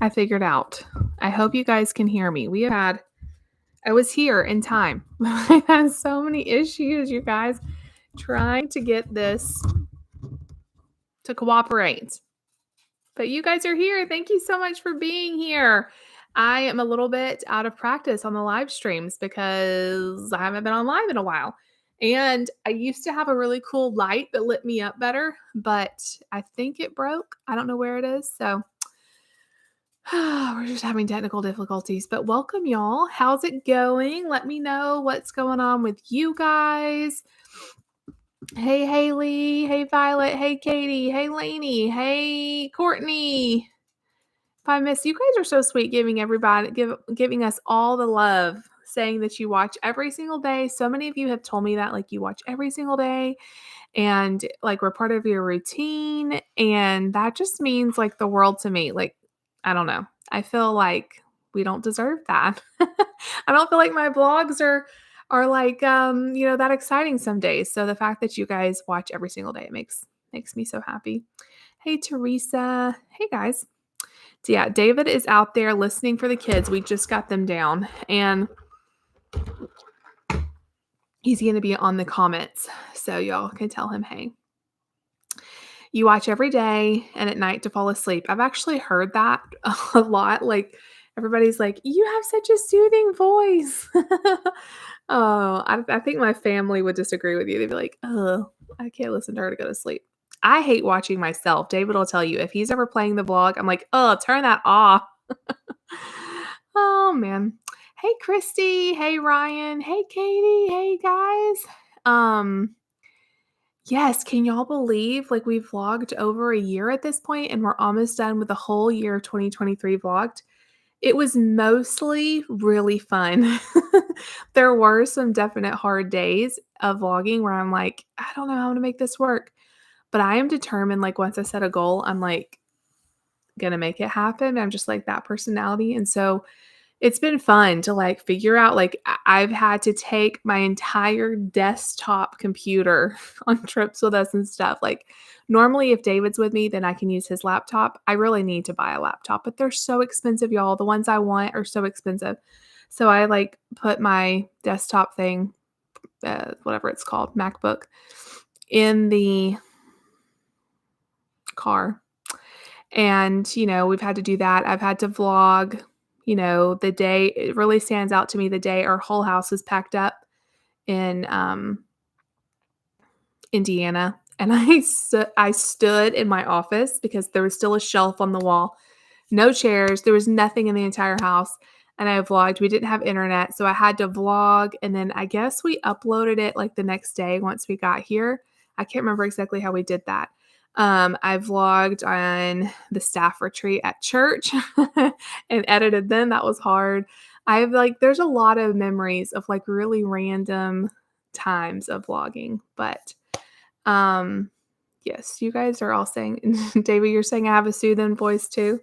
I figured out. I hope you guys can hear me. I was here in time. I had so many issues, you guys, trying to get this to cooperate. But you guys are here. Thank you so much for being here. I am a little bit out of practice on the live streams because I haven't been on live in a while. And I used to have a really cool light that lit me up better, but I think it broke. I don't know where it is. So we're just having technical difficulties, but welcome, y'all. How's it going? Let me know what's going on with you guys. Hey, Haley. Hey, Violet. Hey, Katie. Hey, Lainey. Hey, Courtney. If I miss, you guys are so sweet, giving us all the love, saying that you watch every single day. So many of you have told me that, like, you watch every single day and like we're part of your routine. And that just means like the world to me. Like, I don't know. I feel like we don't deserve that. I don't feel like my vlogs are like that exciting some days. So the fact that you guys watch every single day, it makes me so happy. Hey, Teresa. Hey, guys. So yeah, David is out there listening for the kids. We just got them down, and he's going to be on the comments. So y'all can tell him, hey, you watch every day and at night to fall asleep. I've actually heard that a lot. Like, everybody's like, you have such a soothing voice. Oh, I think my family would disagree with you. They'd be like, oh, I can't listen to her to go to sleep. I hate watching myself. David will tell you, if he's ever playing the vlog, I'm like, oh, turn that off. Oh, man. Hey, Christy. Hey, Ryan. Hey, Katie. Hey, guys. Yes, can y'all believe, like, we've vlogged over a year at this point, and we're almost done with the whole year of 2023 vlogged? It was mostly really fun. There were some definite hard days of vlogging where I'm like, I don't know how to make this work. But I am determined, like, once I set a goal, I'm like, gonna make it happen. I'm just like that personality. And so it's been fun to like figure out, like, I've had to take my entire desktop computer on trips with us and stuff. Like, normally if David's with me, then I can use his laptop. I really need to buy a laptop, but they're so expensive, y'all. The ones I want are so expensive. So I like put my desktop thing, whatever it's called, MacBook, in the car. And, we've had to do that. I've had to vlog, the day. It really stands out to me the day our whole house was packed up in Indiana. And I stood in my office because there was still a shelf on the wall, no chairs. There was nothing in the entire house. And I vlogged. We didn't have internet, so I had to vlog. And then I guess we uploaded it like the next day once we got here. I can't remember exactly how we did that. I vlogged on the staff retreat at church and edited them. That was hard. There's a lot of memories of like really random times of vlogging, but yes, you guys are all saying, David, you're saying I have a soothing voice too.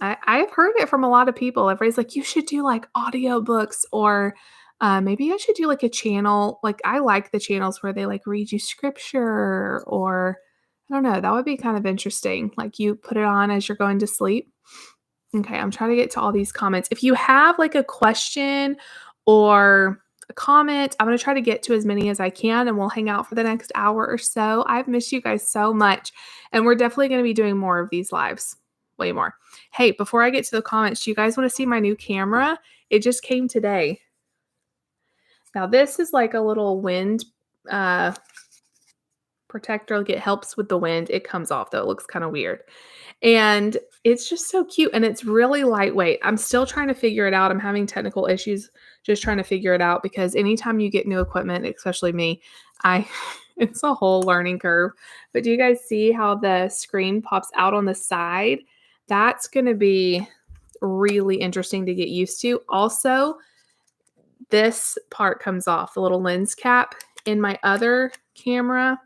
I've heard it from a lot of people. Everybody's like, you should do like audiobooks, or maybe I should do like a channel. Like, I like the channels where they like read you scripture, or I don't know. That would be kind of interesting. Like, you put it on as you're going to sleep. Okay, I'm trying to get to all these comments. If you have like a question or a comment, I'm going to try to get to as many as I can, and we'll hang out for the next hour or so. I've missed you guys so much, and we're definitely going to be doing more of these lives. Way more. Hey, before I get to the comments, do you guys want to see my new camera? It just came today. Now, this is like a little wind protector. Like, it helps with the wind. It comes off, though. It looks kind of weird. And it's just so cute, and it's really lightweight. I'm still trying to figure it out. I'm having technical issues just trying to figure it out, because anytime you get new equipment, especially me, it's a whole learning curve. But do you guys see how the screen pops out on the side? That's going to be really interesting to get used to. Also, this part comes off, the little lens cap. In my other camera,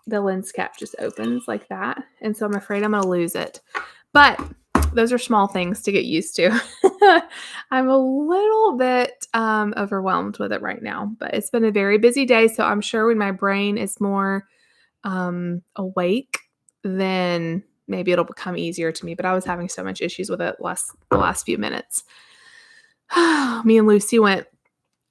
the lens cap just opens like that. And so I'm afraid I'm going to lose it. But those are small things to get used to. I'm a little bit overwhelmed with it right now, but it's been a very busy day. So I'm sure when my brain is more awake, then maybe it'll become easier to me, but I was having so much issues with it the last few minutes. Me and Lucy went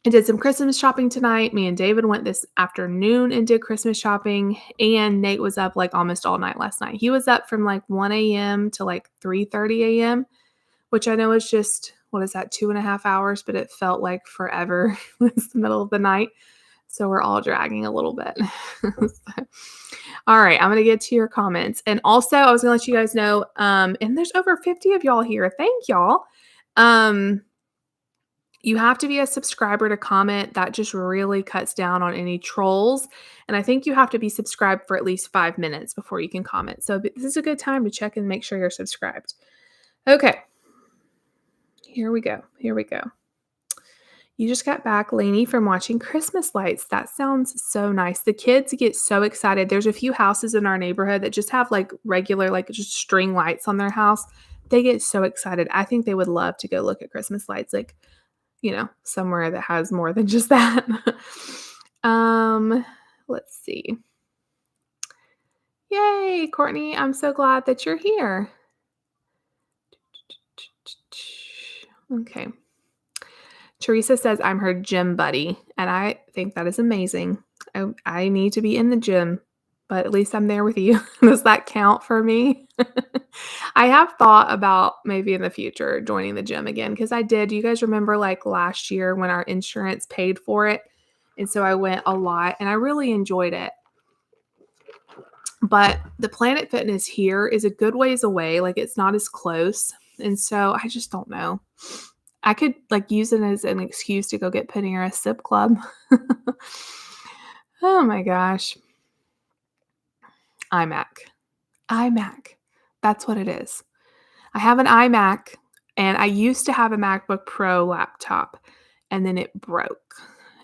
and did some Christmas shopping tonight. Me and David went this afternoon and did Christmas shopping, and Nate was up like almost all night last night. He was up from like 1 a.m. to like 3:30 a.m., which I know is just, what is that, 2.5 hours, but it felt like forever. It was the middle of the night. So we're all dragging a little bit. All right, I'm going to get to your comments. And also, I was going to let you guys know, and there's over 50 of y'all here. Thank y'all. You have to be a subscriber to comment. That just really cuts down on any trolls. And I think you have to be subscribed for at least 5 minutes before you can comment. So this is a good time to check and make sure you're subscribed. Okay. Here we go. You just got back, Lainey, from watching Christmas lights. That sounds so nice. The kids get so excited. There's a few houses in our neighborhood that just have like regular, like just string lights on their house. They get so excited. I think they would love to go look at Christmas lights, like, somewhere that has more than just that. Let's see. Yay, Courtney. I'm so glad that you're here. Okay. Teresa says, I'm her gym buddy, and I think that is amazing. I need to be in the gym, but at least I'm there with you. Does that count for me? I have thought about maybe in the future joining the gym again, because I did. You guys remember like last year when our insurance paid for it? And so I went a lot, and I really enjoyed it. But the Planet Fitness here is a good ways away. Like, it's not as close. And so I just don't know. I could like use it as an excuse to go get Panera Sip Club. Oh my gosh. iMac. That's what it is. I have an iMac, and I used to have a MacBook Pro laptop, and then it broke.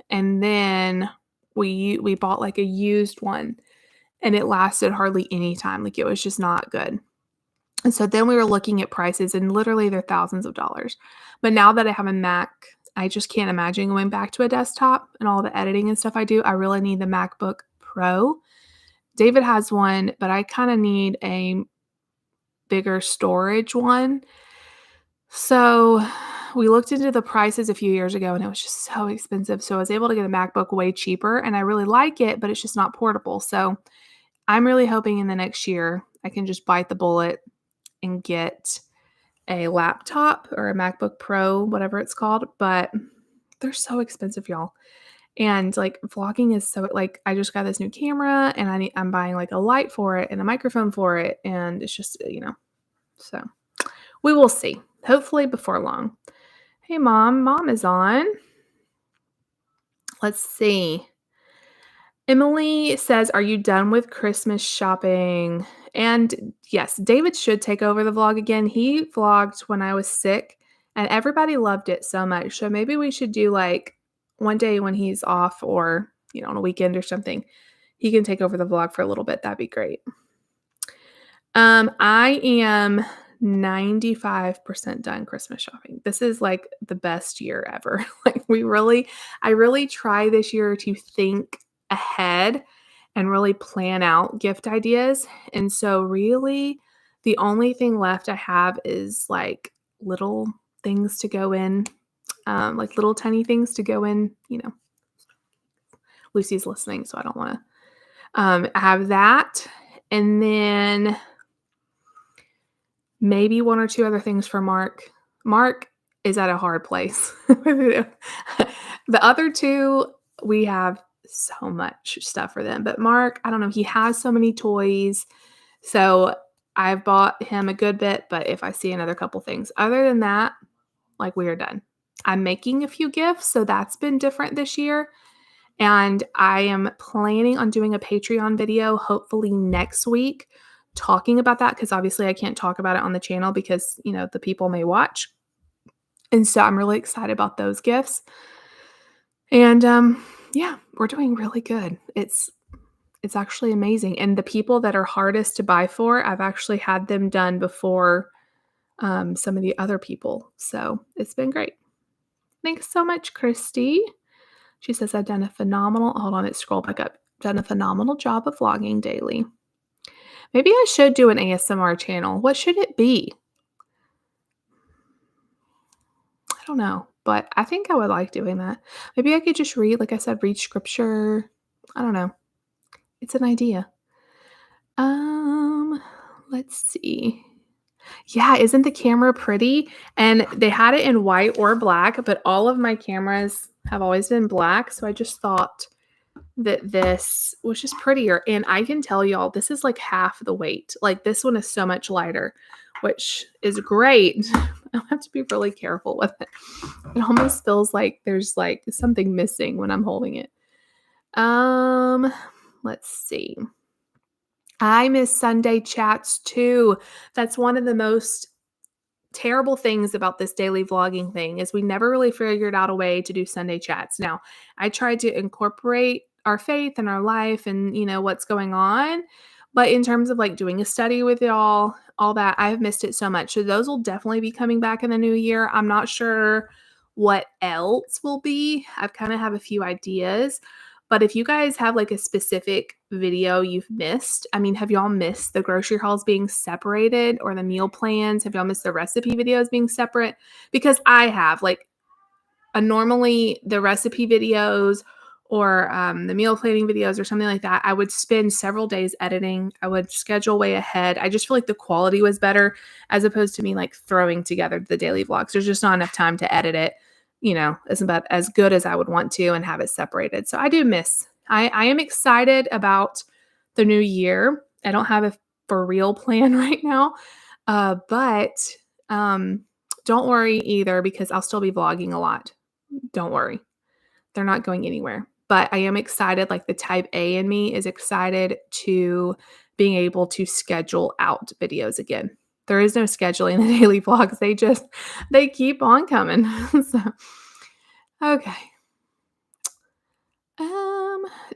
And then we bought like a used one, and it lasted hardly any time. Like, it was just not good. And so then we were looking at prices, and literally they're thousands of dollars. But now that I have a Mac, I just can't imagine going back to a desktop and all the editing and stuff I do. I really need the MacBook Pro. David has one, but I kind of need a bigger storage one. So we looked into the prices a few years ago, and it was just so expensive. So I was able to get a MacBook way cheaper, and I really like it, but it's just not portable. So I'm really hoping in the next year I can just bite the bullet and get a laptop or a MacBook Pro, whatever it's called, but they're so expensive, y'all. And like vlogging is so, like, I just got this new camera, and I'm buying like a light for it and a microphone for it, and it's just, so we will see. Hopefully before long. Hey, Mom is on. Let's see. Emily says, are you done with Christmas shopping? And yes, David should take over the vlog again. He vlogged when I was sick, and everybody loved it so much. So maybe we should do like one day when he's off, or, on a weekend or something. He can take over the vlog for a little bit. That'd be great. I am 95% done Christmas shopping. This is like the best year ever. Like, I really try this year to think ahead and really plan out gift ideas. And so really the only thing left I have is like little things to go in, like little tiny things to go in, Lucy's listening, so I don't want to have that. And then maybe one or two other things for Mark. Mark is at a hard place. The other two, we have so much stuff for them. But Mark, I don't know. He has so many toys. So I've bought him a good bit. But if I see another couple things, other than that, like, we are done. I'm making a few gifts. So that's been different this year. And I am planning on doing a Patreon video, hopefully next week, talking about that, because obviously I can't talk about it on the channel because, the people may watch. And so I'm really excited about those gifts. And yeah, we're doing really good. It's actually amazing. And the people that are hardest to buy for, I've actually had them done before some of the other people. So it's been great. Thanks so much, Christy. She says, I've done a phenomenal, hold on, it scrolled back up. Done a phenomenal job of vlogging daily. Maybe I should do an ASMR channel. What should it be? I don't know, but I think I would like doing that. Maybe I could just read, like I said, read scripture. I don't know. It's an idea. Um, let's see. Yeah, isn't the camera pretty? And they had it in white or black, but all of my cameras have always been black, so I just thought that this was just prettier. And I can tell y'all, this is like half the weight. Like this one is so much lighter, which is great. I have to be really careful with it. It almost feels like there's like something missing when I'm holding it. Let's see. I miss Sunday chats too. That's one of the most terrible things about this daily vlogging thing is we never really figured out a way to do Sunday chats. Now, I tried to incorporate our faith and our life and, what's going on, but in terms of like doing a study with y'all, all that, I've missed it so much. So those will definitely be coming back in the new year. I'm not sure what else will be. I've kind of have a few ideas. But if you guys have like a specific video you've missed, I mean, have y'all missed the grocery hauls being separated or the meal plans? Have y'all missed the recipe videos being separate? Because I have, like, normally the recipe videos or the meal planning videos or something like that, I would spend several days editing. I would schedule way ahead. I just feel like the quality was better as opposed to me like throwing together the daily vlogs. There's just not enough time to edit it, as good as I would want to and have it separated. So I do miss. I am excited about the new year. I don't have a for real plan right now, but don't worry either because I'll still be vlogging a lot. Don't worry. They're not going anywhere. But I am excited, like the type A in me is excited to being able to schedule out videos again. There is no scheduling the daily vlogs. They keep on coming. So, okay.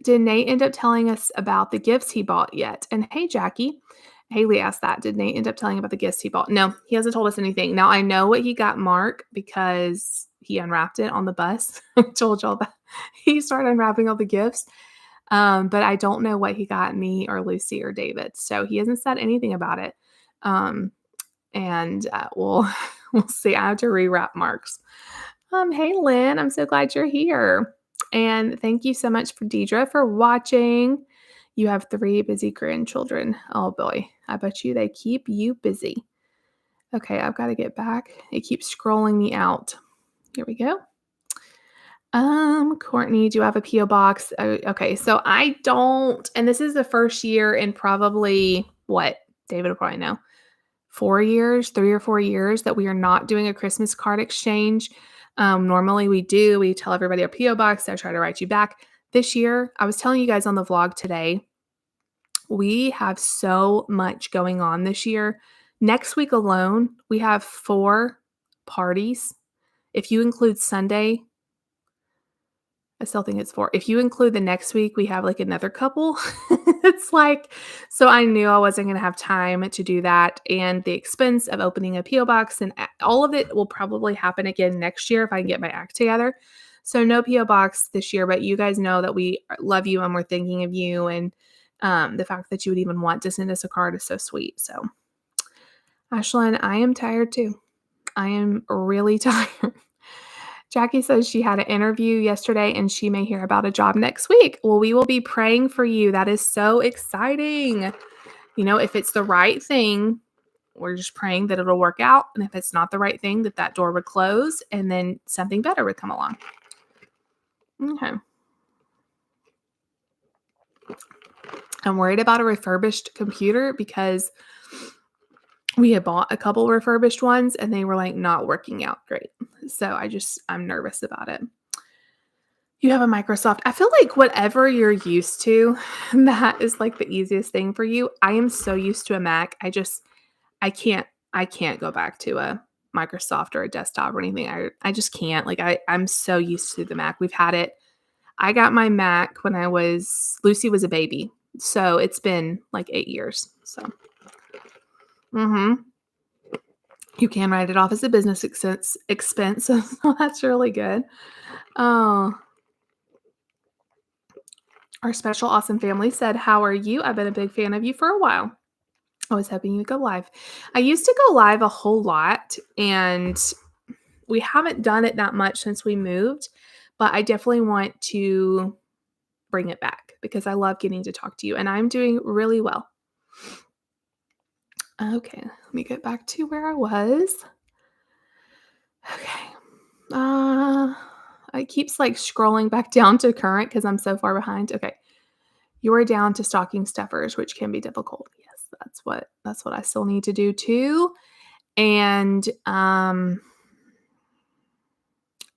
Did Nate end up telling us about the gifts he bought yet? And hey, Jackie, Haley asked that. Did Nate end up telling about the gifts he bought? No, he hasn't told us anything. Now I know what he got Mark because he unwrapped it on the bus. I told y'all that he started unwrapping all the gifts. But I don't know what he got me or Lucy or David. So he hasn't said anything about it. And we'll see. I have to rewrap Mark's. Hey Lynn, I'm so glad you're here. And thank you so much for Deidre for watching. You have 3 busy grandchildren. Oh boy, I bet you they keep you busy. Okay, I've got to get back. It keeps scrolling me out. Here we go. Courtney, do you have a P.O. box? Okay, so I don't, and this is the first year in probably what? David will probably know. 4 years, 3 or 4 years that we are not doing a Christmas card exchange. Normally we do. We tell everybody our P.O. box. I try to write you back. This year, I was telling you guys on the vlog today, we have so much going on this year. Next week alone, we have 4 parties. If you include Sunday, I still think it's 4. If you include the next week, we have like another couple. It's like, so I knew I wasn't going to have time to do that. And the expense of opening a P.O. box and all of it will probably happen again next year if I can get my act together. So no P.O. box this year, but you guys know that we love you and we're thinking of you. And the fact that you would even want to send us a card is so sweet. So Ashlyn, I am tired too. I am really tired. Jackie says she had an interview yesterday and she may hear about a job next week. Well, we will be praying for you. That is so exciting. If it's the right thing, we're just praying that it'll work out. And if it's not the right thing, that door would close and then something better would come along. Okay. I'm worried about a refurbished computer because we had bought a couple refurbished ones and they were like not working out great. So I'm nervous about it. You have a Microsoft. I feel like whatever you're used to, that is like the easiest thing for you. I am so used to a Mac. I can't go back to a Microsoft or a desktop or anything. I just can't. Like I'm so used to the Mac. We've had it. I got my Mac when Lucy was a baby. So it's been like 8 years. So, you can write it off as a business expense. So that's really good. Oh, our special awesome family said, "How are you? I've been a big fan of you for a while." I was hoping you'd go live. I used to go live a whole lot, and we haven't done it that much since we moved, but I definitely want to bring it back because I love getting to talk to you, and I'm doing really well. Okay, let me get back to where I was. Okay. Uh, it keeps like scrolling back down to current because I'm so far behind. Okay. You are down to stocking stuffers, which can be difficult. Yes, that's what I still need to do too. And I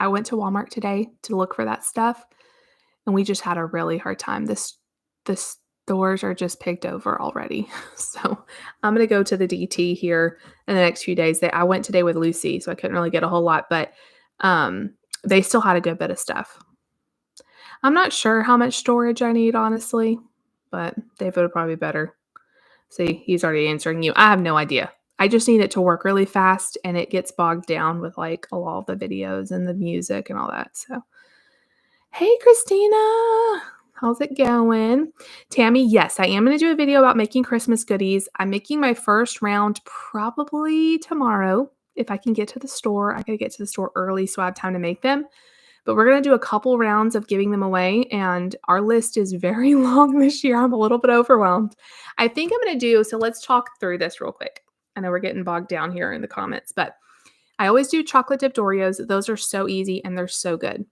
went to Walmart today to look for that stuff, and we just had a really hard time. The stores are just picked over already. So I'm gonna go to the DT here in the next few days. I went today with Lucy, so I couldn't really get a whole lot, but um, they still had a good bit of stuff. I'm not sure how much storage I need, honestly, but David would probably be better. See, he's already answering you. I have no idea. I just need it to work really fast, and it gets bogged down with like a lot of the videos and the music and all that. So, hey, Christina, how's it going? Tammy, yes, I am going to do a video about making Christmas goodies. I'm making my first round probably tomorrow. If I can get to the store, I got to get to the store early so I have time to make them. But we're going to do a couple rounds of giving them away, and our list is very long this year. I'm a little bit overwhelmed. I think I'm going to do so. Let's talk through this real quick. I know we're getting bogged down here in the comments, but I always do chocolate dipped Oreos. Those are so easy and they're so good.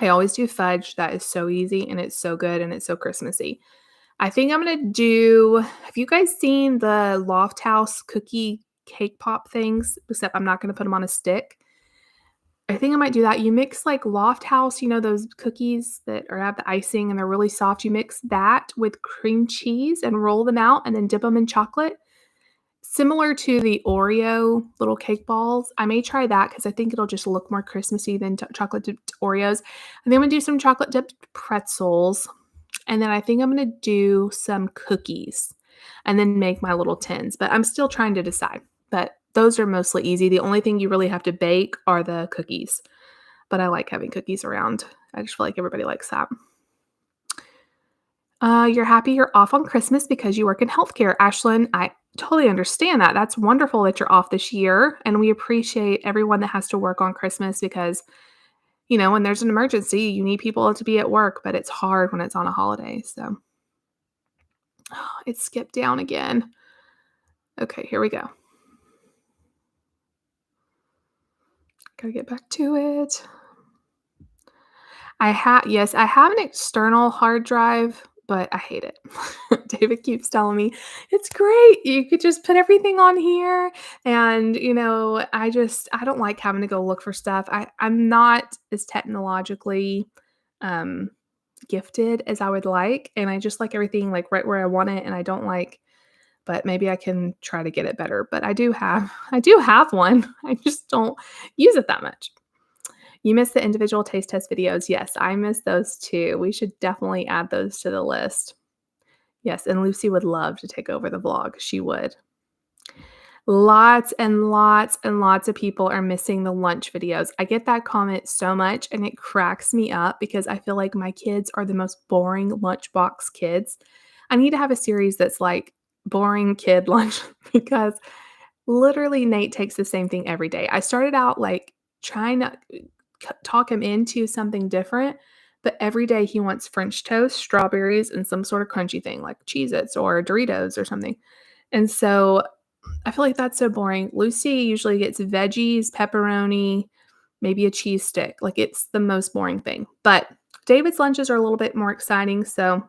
I always do fudge. That is so easy and it's so good and it's so Christmassy. I think I'm going to do, have you guys seen the Loft House cookie cake pop things? Except I'm not going to put them on a stick. I think I might do that. You mix like Loft House, those cookies that are have the icing and they're really soft. You mix that with cream cheese and roll them out and then dip them in chocolate. Similar to the Oreo little cake balls. I may try that because I think it'll just look more Christmassy than chocolate dipped Oreos. And then I'm going to do some chocolate dipped pretzels. And then I think I'm going to do some cookies and then make my little tins. But I'm still trying to decide. But those are mostly easy. The only thing you really have to bake are the cookies. But I like having cookies around. I just feel like everybody likes that. You're happy you're off on Christmas because you work in healthcare. Ashlyn, I totally understand that. That's wonderful that you're off this year. And we appreciate everyone that has to work on Christmas because, when there's an emergency, you need people to be at work, but it's hard when it's on a holiday. So it skipped down again. Okay, here we go. Gotta get back to it. I have an external hard drive, but I hate it. David keeps telling me, "It's great. You could just put everything on here." And, I don't like having to go look for stuff. I'm not as technologically um gifted as I would like, and I just like everything like right where I want it, and I don't like, but maybe I can try to get it better. But I do have one. I just don't use it that much. You miss the individual taste test videos. Yes, I miss those too. We should definitely add those to the list. Yes, and Lucy would love to take over the vlog. She would. Lots and lots and lots of people are missing the lunch videos. I get that comment so much and it cracks me up because I feel like my kids are the most boring lunchbox kids. I need to have a series that's like boring kid lunch because literally Nate takes the same thing every day. I started out like trying to talk him into something different, but every day he wants French toast, strawberries, and some sort of crunchy thing like Cheez-Its or Doritos or something. And so I feel like that's so boring. Lucy usually gets veggies, pepperoni, maybe a cheese stick. Like it's the most boring thing. But David's lunches are a little bit more exciting, so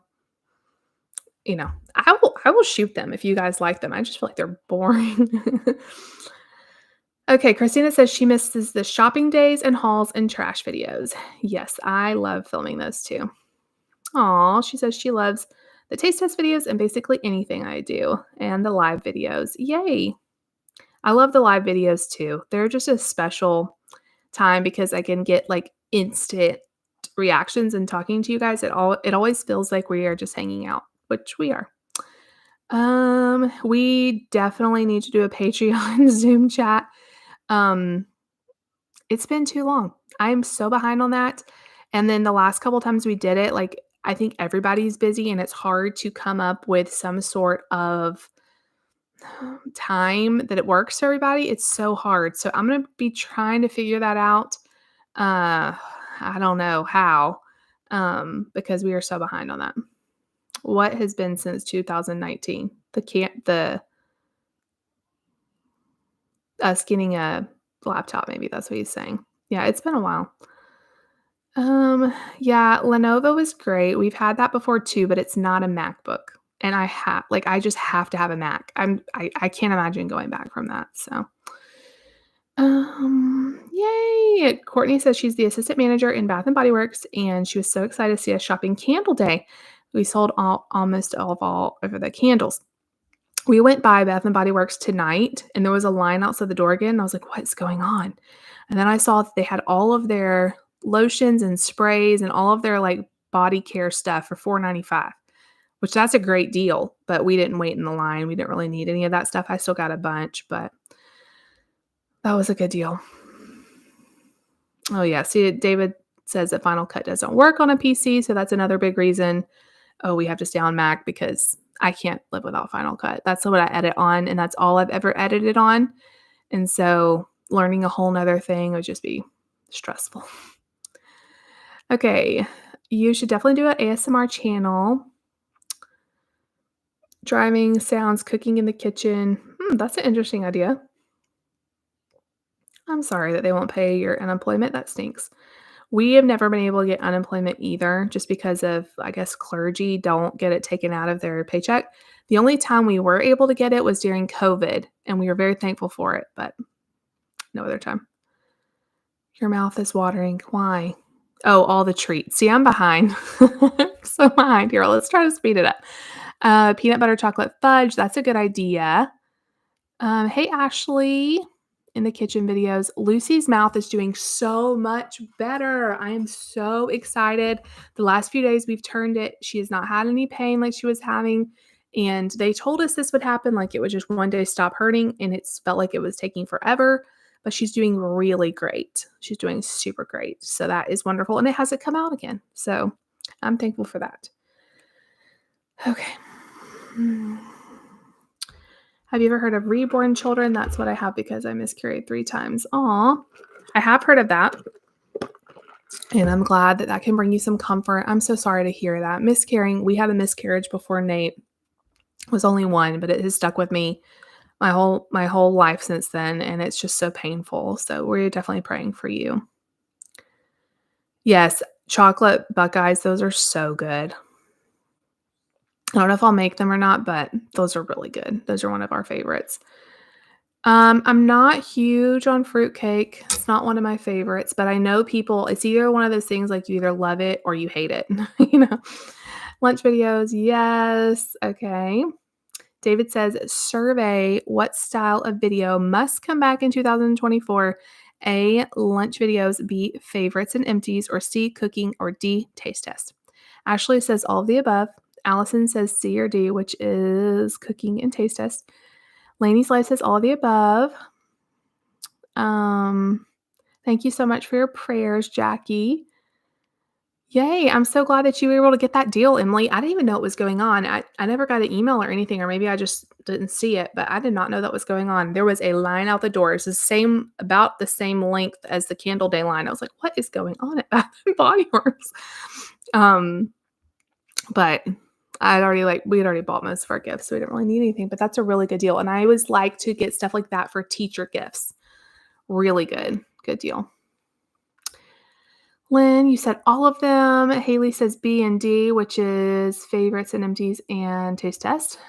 I will shoot them if you guys like them. I just feel like they're boring. Okay, Christina says she misses the shopping days and hauls and trash videos. Yes, I love filming those too. Aw, she says she loves the taste test videos and basically anything I do and the live videos. Yay. I love the live videos too. They're just a special time because I can get like instant reactions and talking to you guys. It always feels like we are just hanging out, which we are. We definitely need to do a Patreon Zoom chat. It's been too long. I'm so behind on that. And then the last couple times we did it, like I think everybody's busy and it's hard to come up with some sort of time that it works for everybody, it's so hard. So I'm gonna be trying to figure that out. I don't know how, because we are so behind on that. What has been since 2019? The us getting a laptop, maybe that's what he's saying. Yeah, it's been a while. Yeah, Lenovo is great. We've had that before too, but it's not a MacBook. And I just have to have a Mac. I can't imagine going back from that. So yay. Courtney says she's the assistant manager in Bath and Body Works, and she was so excited to see us shopping candle day. We sold almost all of the candles. We went by Bath and Body Works tonight, and there was a line outside the door again. And I was like, what's going on? And then I saw that they had all of their lotions and sprays and all of their like body care stuff for $4.95, which that's a great deal. But we didn't wait in the line. We didn't really need any of that stuff. I still got a bunch, but that was a good deal. Oh, yeah. See, David says that Final Cut doesn't work on a PC. So that's another big reason. Oh, we have to stay on Mac because I can't live without Final Cut. That's what I edit on, and that's all I've ever edited on. And so learning a whole nother thing would just be stressful. Okay. You should definitely do an ASMR channel. Driving sounds, cooking in the kitchen. That's an interesting idea. I'm sorry that they won't pay your unemployment. That stinks. We have never been able to get unemployment either, just because of, I guess, clergy don't get it taken out of their paycheck. The only time we were able to get it was during COVID, and we were very thankful for it, but no other time. Your mouth is watering. Why? Oh, all the treats. See, I'm behind. So behind here. Let's try to speed it up. Peanut butter chocolate fudge. That's a good idea. Hey, Ashley, in the kitchen videos, Lucy's mouth is doing so much better. I am so excited. The last few days we've turned it. She has not had any pain like she was having. And they told us this would happen, like it would just one day stop hurting, and it felt like it was taking forever. But she's doing really great. She's doing super great. So that is wonderful. And it hasn't come out again. So I'm thankful for that. Okay. Have you ever heard of reborn children? That's what I have because I miscarried 3 times. Aw, I have heard of that. And I'm glad that that can bring you some comfort. I'm so sorry to hear that. Miscarrying, we had a miscarriage before Nate. It was only one, but it has stuck with me my whole life since then, and it's just so painful. So we're definitely praying for you. Yes, chocolate Buckeyes, those are so good. I don't know if I'll make them or not, but those are really good. Those are one of our favorites. I'm not huge on fruitcake. It's not one of my favorites, but I know people, it's either one of those things like you either love it or you hate it. Lunch videos, yes. Okay. David says, survey what style of video must come back in 2024. A, lunch videos. B, favorites and empties. Or C, cooking. Or D, taste test. Ashley says all of the above. Allison says C or D, which is cooking and taste test. Lainey's Life says all of the above. Thank you so much for your prayers, Jackie. Yay, I'm so glad that you were able to get that deal, Emily. I didn't even know what was going on. I never got an email or anything, or maybe I just didn't see it, but I did not know that was going on. There was a line out the door. It's about the same length as the Candle Day line. I was like, what is going on at Bath and Body Works? But we had already bought most of our gifts, so we didn't really need anything, but that's a really good deal. And I always like to get stuff like that for teacher gifts. Really good. Good deal. Lynn, you said all of them. Haley says B and D, which is favorites and empties and taste test.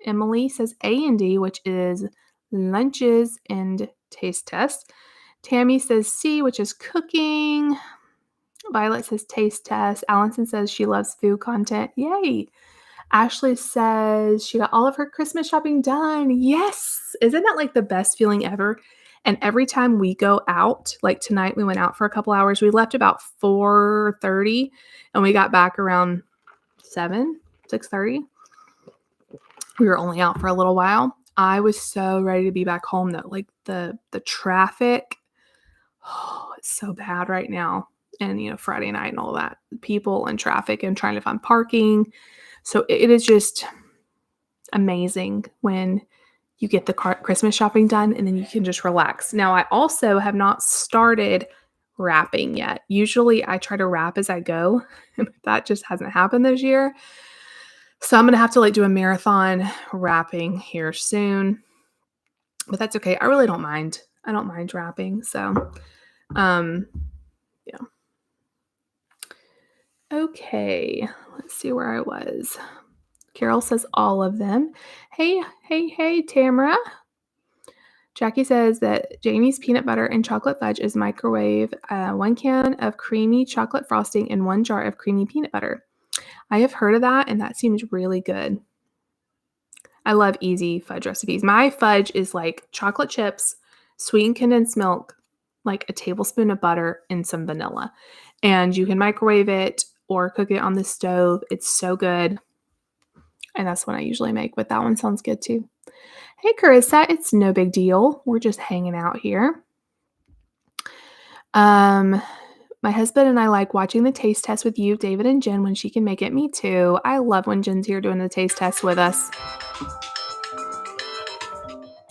Emily says A and D, which is lunches and taste test. Tammy says C, which is cooking. Violet says taste test. Allison says she loves food content. Yay. Ashley says she got all of her Christmas shopping done. Yes. Isn't that like the best feeling ever? And every time we go out, like tonight we went out for a couple hours. We left about 4:30 and we got back around 6:30. We were only out for a little while. I was so ready to be back home though. Like the traffic, it's so bad right now. And Friday night and all that. People and traffic and trying to find parking. So it is just amazing when you get the Christmas shopping done, and then you can just relax. Now, I also have not started wrapping yet. Usually I try to wrap as I go, and that just hasn't happened this year. So I'm gonna have to like do a marathon wrapping here soon. But that's okay. I really don't mind. I don't mind wrapping. So yeah. Okay. Let's see where I was. Carol says all of them. Hey, Tamara. Jackie says that Jamie's peanut butter and chocolate fudge is microwave 1 can of creamy chocolate frosting and 1 jar of creamy peanut butter. I have heard of that, and that seems really good. I love easy fudge recipes. My fudge is like chocolate chips, sweetened condensed milk, like a tablespoon of butter, and some vanilla. And you can microwave it or cook it on the stove. It's so good. And that's what I usually make, but that one sounds good too. Hey, Carissa, it's no big deal. We're just hanging out here. My husband and I like watching the taste test with you, David, and Jen when she can make it. Me too. I love when Jen's here doing the taste test with us.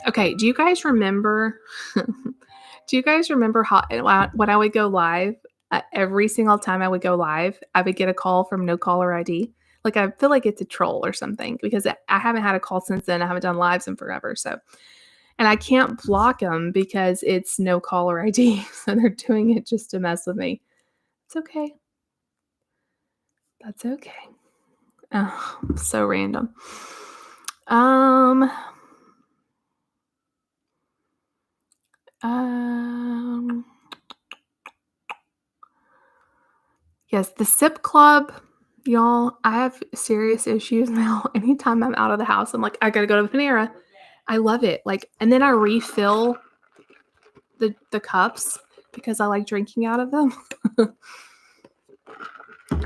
Okay, do you guys remember? Do you guys remember how when I would go live? Every single time I would go live, I would get a call from no caller ID. Like I feel like it's a troll or something because I haven't had a call since then. I haven't done lives in forever, so. And I can't block them because it's no caller ID. So they're doing it just to mess with me. It's okay. That's okay. Oh, so random. Yes, the sip club, y'all, I have serious issues now. Anytime I'm out of the house, I'm like, I gotta go to the Panera. I love it. Like, and then I refill the cups because I like drinking out of them.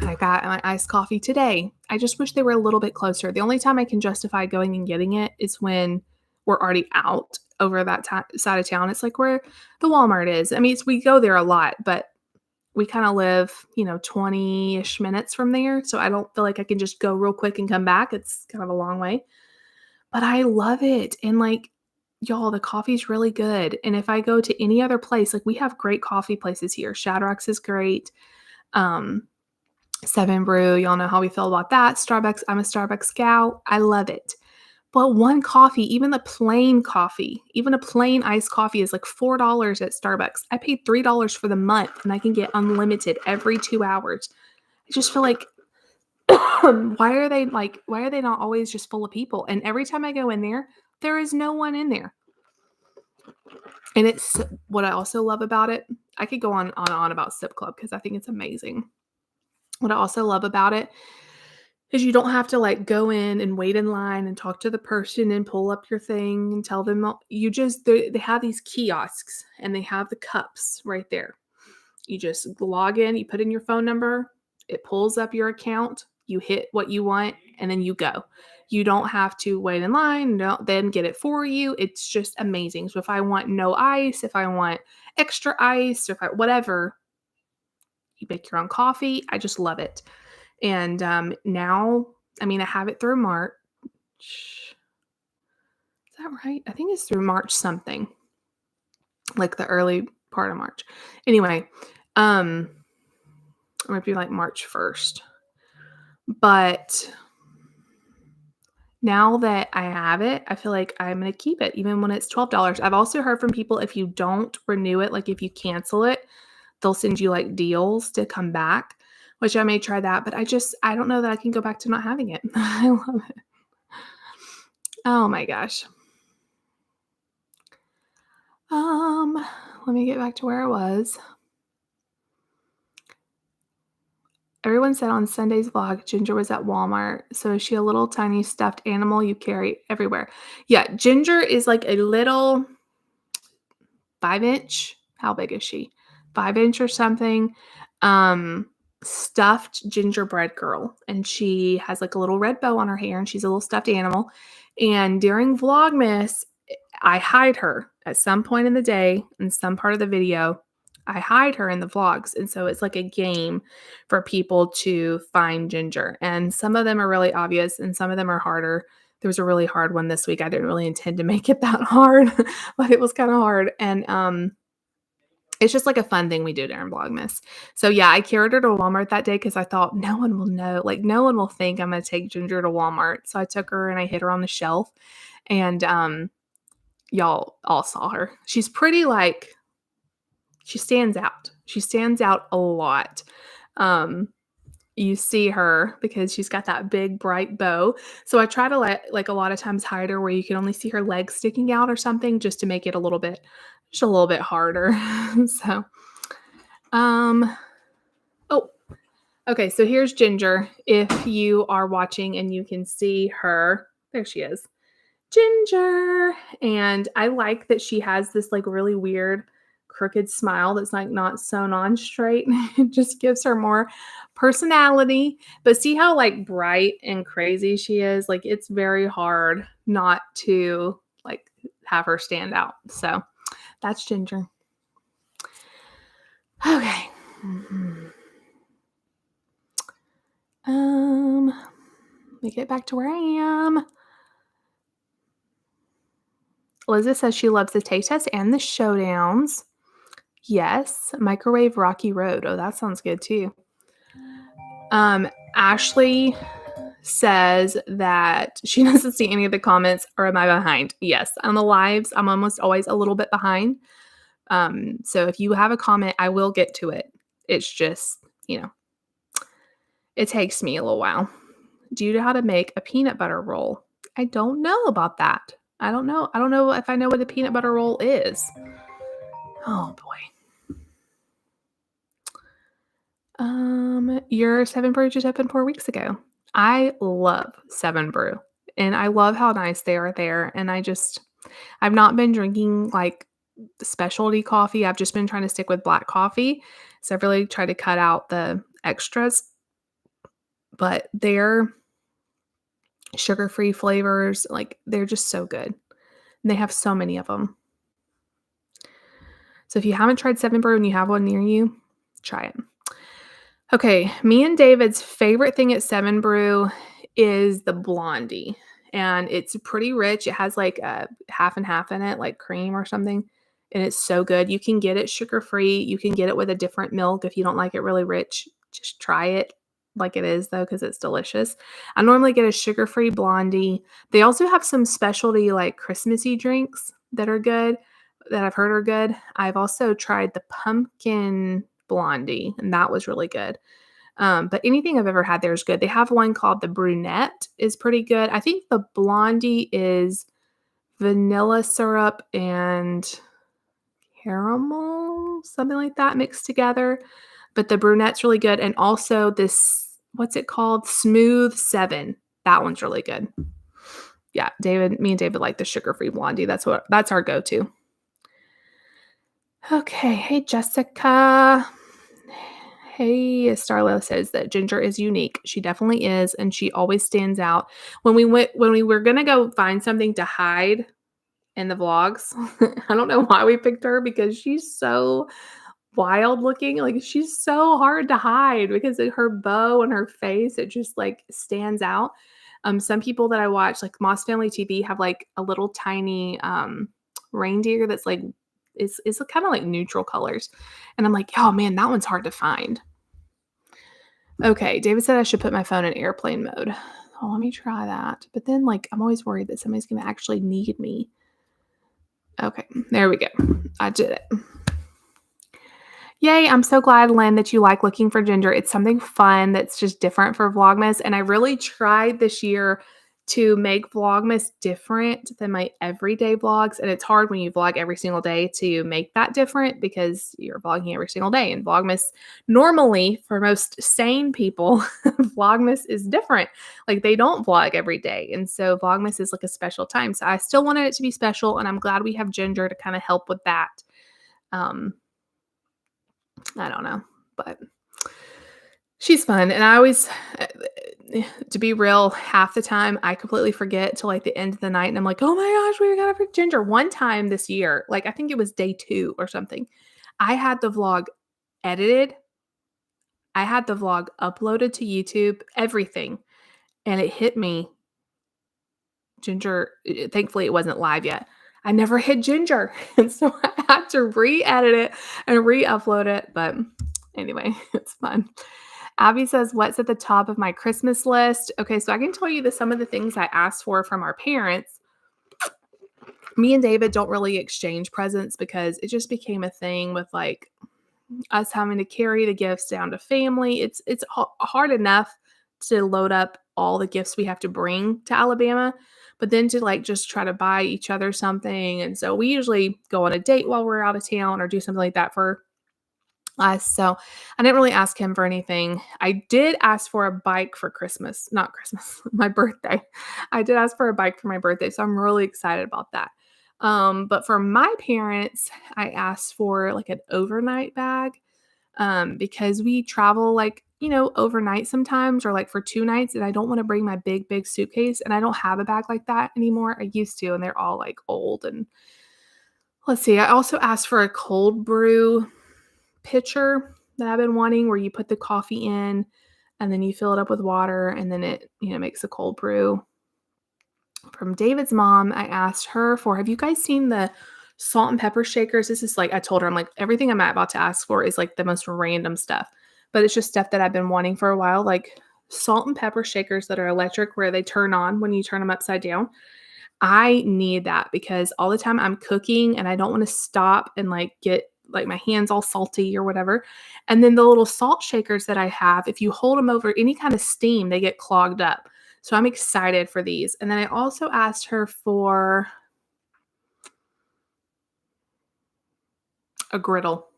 I got my iced coffee today. I just wish they were a little bit closer. The only time I can justify going and getting it is when we're already out over that side of town. It's like where the Walmart is. I mean, we go there a lot, but we kind of live, 20-ish minutes from there. So I don't feel like I can just go real quick and come back. It's kind of a long way. But I love it. And like, y'all, the coffee's really good. And if I go to any other place, like we have great coffee places here. Shadrack's is great. Seven Brew, y'all know how we feel about that. Starbucks, I'm a Starbucks gal. I love it. But one coffee, even the plain coffee, even a plain iced coffee is like $4 at Starbucks. I paid $3 for the month and I can get unlimited every 2 hours. I just feel like why are they not always just full of people? And every time I go in there is no one in there. And it's what I also love about it. I could go on about Sip Club because I think it's amazing. What I also love about it is you don't have to like go in and wait in line and talk to the person and pull up your thing and tell them they have these kiosks and they have the cups right there. You just log in, you put in your phone number, it pulls up your account, you hit what you want, and then you go. You don't have to wait in line, then get it for you. It's just amazing. So if I want no ice, if I want extra ice, or whatever, you make your own coffee. I just love it. And now, I mean, I have it through March. Is that right? I think it's through March something, like the early part of March. Anyway, it might be like March 1st. But now that I have it, I feel like I'm going to keep it even when it's $12. I've also heard from people if you don't renew it, like if you cancel it, they'll send you like deals to come back, which I may try that, but I don't know that I can go back to not having it. I love it. Oh my gosh. Let me get back to where I was. Everyone said on Sunday's vlog, Ginger was at Walmart. So is she a little tiny stuffed animal you carry everywhere? Yeah, Ginger is like a little 5-inch. How big is she? 5-inch or something. Stuffed gingerbread girl. And she has like a little red bow on her hair and she's a little stuffed animal. And during Vlogmas, I hide her at some point in the day, in some part of the video. I hide her in the vlogs. And so it's like a game for people to find Ginger. And some of them are really obvious and some of them are harder. There was a really hard one this week. I didn't really intend to make it that hard, but it was kind of hard. And it's just like a fun thing we do during Vlogmas. So yeah, I carried her to Walmart that day because I thought no one will know. Like no one will think I'm going to take Ginger to Walmart. So I took her and I hid her on the shelf. And y'all all saw her. She's pretty like, she stands out. She stands out a lot. You see her because she's got that big bright bow. So I try to like a lot of times hide her where you can only see her legs sticking out or something just to make it just a little bit harder. So, oh, okay. So here's Ginger. If you are watching and you can see her, there she is. Ginger. And I like that she has this like really weird crooked smile that's like not sewn on straight. It just gives her more personality. But see how like bright and crazy she is? Like it's very hard not to like have her stand out. So that's Ginger. Okay. Let me get back to where I am. Liza says she loves the taste test and the showdowns. Yes, microwave Rocky Road. Oh, that sounds good too. Ashley says that she doesn't see any of the comments, or am I behind? Yes, on the lives, I'm almost always a little bit behind. So if you have a comment, I will get to it. It's just, it takes me a little while. Do you know how to make a peanut butter roll? I don't know about that. I don't know. I don't know if I know what a peanut butter roll is. Oh boy. Your 7 Brew just opened 4 weeks ago. I love 7 Brew, and I love how nice they are there. And I've not been drinking like specialty coffee. I've just been trying to stick with black coffee. So I've really tried to cut out the extras. But their sugar-free flavors, like they're just so good. And they have so many of them. So if you haven't tried 7 Brew and you have one near you, try it. Okay, me and David's favorite thing at 7 Brew is the Blondie, and it's pretty rich. It has like a half and half in it, like cream or something, and it's so good. You can get it sugar-free. You can get it with a different milk if you don't like it really rich. Just try it like it is, though, because it's delicious. I normally get a sugar-free Blondie. They also have some specialty, like, Christmassy drinks that are good, that I've heard are good. I've also tried the pumpkin Blondie, and that was really good. But anything I've ever had there is good. They have one called the Brunette is pretty good. I think the Blondie is vanilla syrup and caramel, something like that mixed together. But the Brunette's really good. And also this, what's it called? Smooth 7. That one's really good. Yeah, me and David like the sugar-free Blondie. That's our go-to. Okay. Hey, Jessica. Hey, Starla says that Ginger is unique. She definitely is, and she always stands out. When we were gonna go find something to hide in the vlogs, I don't know why we picked her because she's so wild looking. Like she's so hard to hide because of her bow and her face, it just like stands out. Some people that I watch, like Moss Family TV, have like a little tiny reindeer that's like it's kind of like neutral colors. And I'm like, oh man, that one's hard to find. Okay, David said I should put my phone in airplane mode. Oh, let me try that. But then like I'm always worried that somebody's gonna actually need me. Okay, there we go. I did it. Yay, I'm so glad, Lynn, that you like looking for Ginger. It's something fun that's just different for Vlogmas. And I really tried this year to make Vlogmas different than my everyday vlogs. And it's hard when you vlog every single day to make that different because you're vlogging every single day. And Vlogmas, normally, for most sane people, Vlogmas is different. Like they don't vlog every day. And so Vlogmas is like a special time. So I still wanted it to be special. And I'm glad we have Ginger to kind of help with that. I don't know, but she's fun. And I always, to be real, half the time I completely forget till like the end of the night. And I'm like, oh my gosh, we gotta pick Ginger. One time this year, like I think it was day 2 or something, I had the vlog edited. I had the vlog uploaded to YouTube, everything. And it hit me Ginger, thankfully it wasn't live yet. I never hit Ginger. And so I had to re-edit it and re-upload it. But anyway, it's fun. Abby says, what's at the top of my Christmas list? Okay, so I can tell you some of the things I asked for from our parents. Me and David don't really exchange presents because it just became a thing with like us having to carry the gifts down to family. It's hard enough to load up all the gifts we have to bring to Alabama, but then to like just try to buy each other something. And so we usually go on a date while we're out of town or do something like that for us. So I didn't really ask him for anything. I did ask for a bike for Christmas, not Christmas, my birthday. I did ask for a bike for my birthday, so I'm really excited about that. But for my parents, I asked for like an overnight bag because we travel like, overnight sometimes or like for 2 nights. And I don't want to bring my big suitcase. And I don't have a bag like that anymore. I used to, and they're all like old. And let's see, I also asked for a cold brew pitcher that I've been wanting where you put the coffee in and then you fill it up with water and then it, makes a cold brew. From David's mom, I asked her for, have you guys seen the salt and pepper shakers? This is like, I told her, I'm like, everything I'm about to ask for is like the most random stuff, but it's just stuff that I've been wanting for a while, like salt and pepper shakers that are electric where they turn on when you turn them upside down. I need that because all the time I'm cooking and I don't want to stop and like get like my hands all salty or whatever. And then the little salt shakers that I have, if you hold them over any kind of steam, they get clogged up. So I'm excited for these. And then I also asked her for a griddle.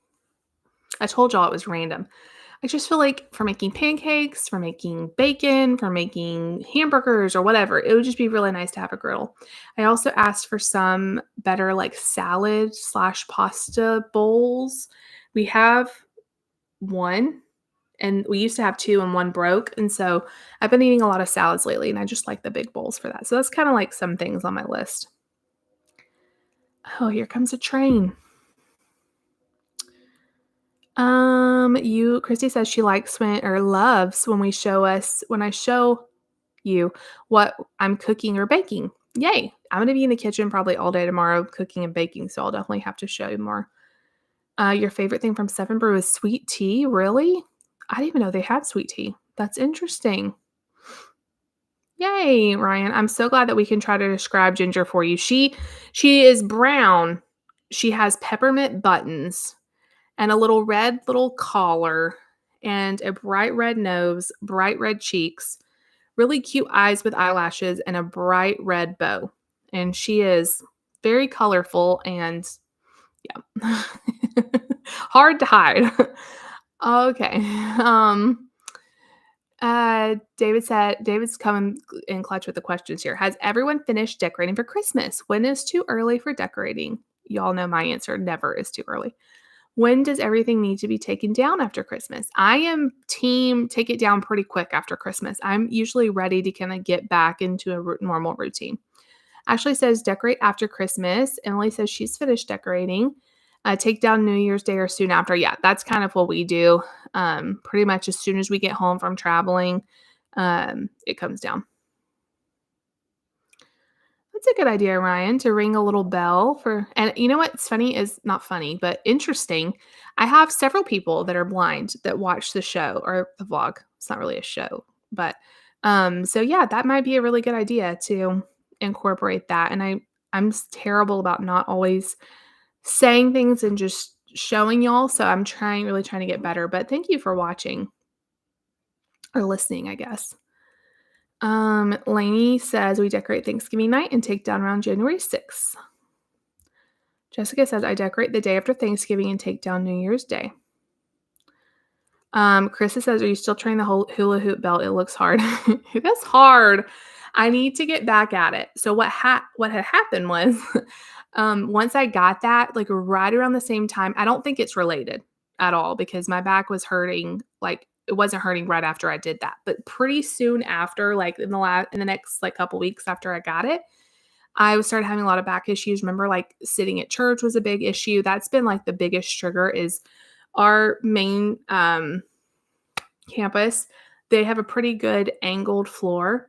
I told y'all it was random. I just feel like for making pancakes, for making bacon, for making hamburgers or whatever, it would just be really nice to have a griddle. I also asked for some better like salad/pasta bowls. We have one and we used to have two and one broke. And so I've been eating a lot of salads lately and I just like the big bowls for that. So that's kind of like some things on my list. Oh, here comes a train. Christy says she likes loves when I show you what I'm cooking or baking. Yay. I'm going to be in the kitchen probably all day tomorrow cooking and baking. So I'll definitely have to show you more. Your favorite thing from Seven Brew is sweet tea. Really? I didn't even know they had sweet tea. That's interesting. Yay, Ryan. I'm so glad that we can try to describe Ginger for you. She is brown. She has peppermint buttons and a little red little collar and a bright red nose, bright red cheeks, really cute eyes with eyelashes, and a bright red bow. And she is very colorful and yeah, hard to hide. Okay. David's coming in clutch with the questions here. Has everyone finished decorating for Christmas? When is too early for decorating? Y'all know my answer. Never is too early. When does everything need to be taken down after Christmas? I am team take it down pretty quick after Christmas. I'm usually ready to kind of get back into a normal routine. Ashley says decorate after Christmas. Emily says she's finished decorating. Take down New Year's Day or soon after. Yeah, that's kind of what we do. Pretty much as soon as we get home from traveling, it comes down. That's a good idea, Ryan, to ring a little bell for, and you know what's funny is not funny, but interesting. I have several people that are blind that watch the show or the vlog. It's not really a show, but so yeah, that might be a really good idea to incorporate that. And I'm terrible about not always saying things and just showing y'all. So I'm really trying to get better. But thank you for watching or listening, I guess. Lainey says we decorate Thanksgiving night and take down around January 6th. Jessica says I decorate the day after Thanksgiving and take down New Year's Day. Krista says, are you still trying the whole hula hoop belt? It looks hard. It is hard. I need to get back at it. So what had happened was once I got that, like right around the same time, I don't think it's related at all because my back was hurting. Like it wasn't hurting right after I did that, but pretty soon after, like in the next like couple weeks after I got it, I started having a lot of back issues. Remember, like sitting at church was a big issue. That's been like the biggest trigger is our main campus. They have a pretty good angled floor.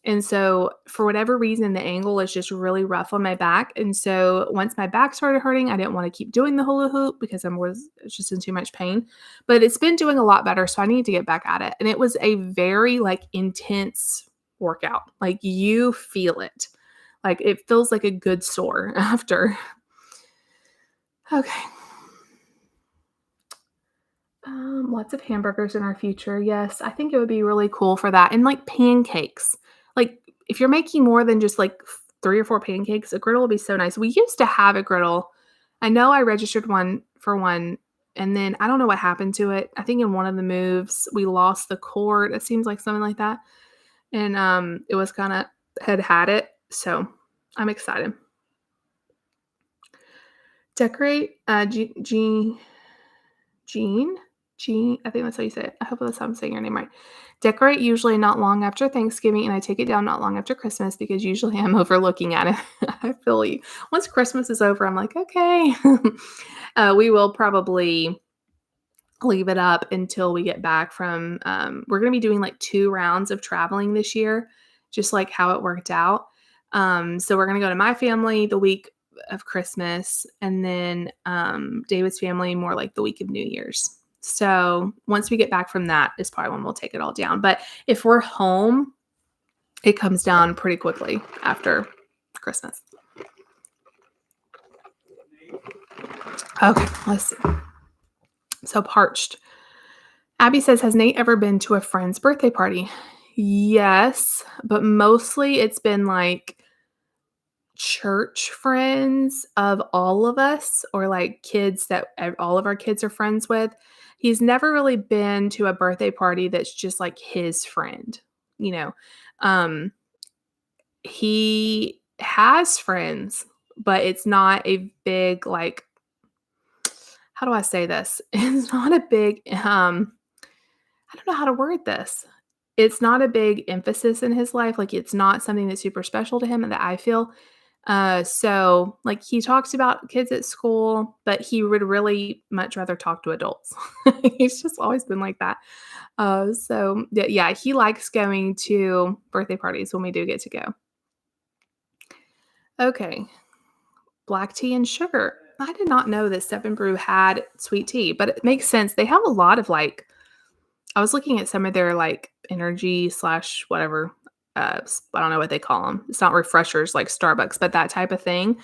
And so for whatever reason, the angle is just really rough on my back. And so once my back started hurting, I didn't want to keep doing the hula hoop because it's just in too much pain. But it's been doing a lot better. So I need to get back at it. And it was a very like intense workout. Like you feel it. Like it feels like a good sore after. Okay. Lots of hamburgers in our future. Yes, I think it would be really cool for that. And like pancakes. Like if you're making more than just like 3 or 4 pancakes, a griddle would be so nice. We used to have a griddle. I know I registered one for one, and then I don't know what happened to it. I think in one of the moves we lost the cord. It seems like something like that. And it was kind of had it. So I'm excited. Decorate Jean? Jean, I think that's how you say it. I hope that's how I'm saying your name right. Decorate usually not long after Thanksgiving, and I take it down not long after Christmas because usually I'm overlooking at it. I feel you. Once Christmas is over, I'm like, okay. We will probably leave it up until we get back from, we're going to be doing like 2 rounds of traveling this year, just like how it worked out. So we're going to go to my family the week of Christmas, and then David's family more like the week of New Year's. So once we get back from that is probably when we'll take it all down. But if we're home, it comes down pretty quickly after Christmas. Okay, let's see. So parched. Abby says, has Nate ever been to a friend's birthday party? Yes, but mostly it's been like church friends of all of us, or like kids that all of our kids are friends with. He's never really been to a birthday party that's just like his friend, you know. Um he has friends, but it's not a big like, how do I say this? It's not a big I don't know how to word this. It's not a big emphasis in his life. Like it's not something that's super special to him that I feel. So like he talks about kids at school, but he would really much rather talk to adults. He's just always been like that. So yeah, he likes going to birthday parties when we do get to go. Okay. Black tea and sugar. I did not know that Step and Brew had sweet tea, but it makes sense. They have a lot of like, I was looking at some of their like energy slash whatever. I don't know what they call them. It's not refreshers like Starbucks, but that type of thing.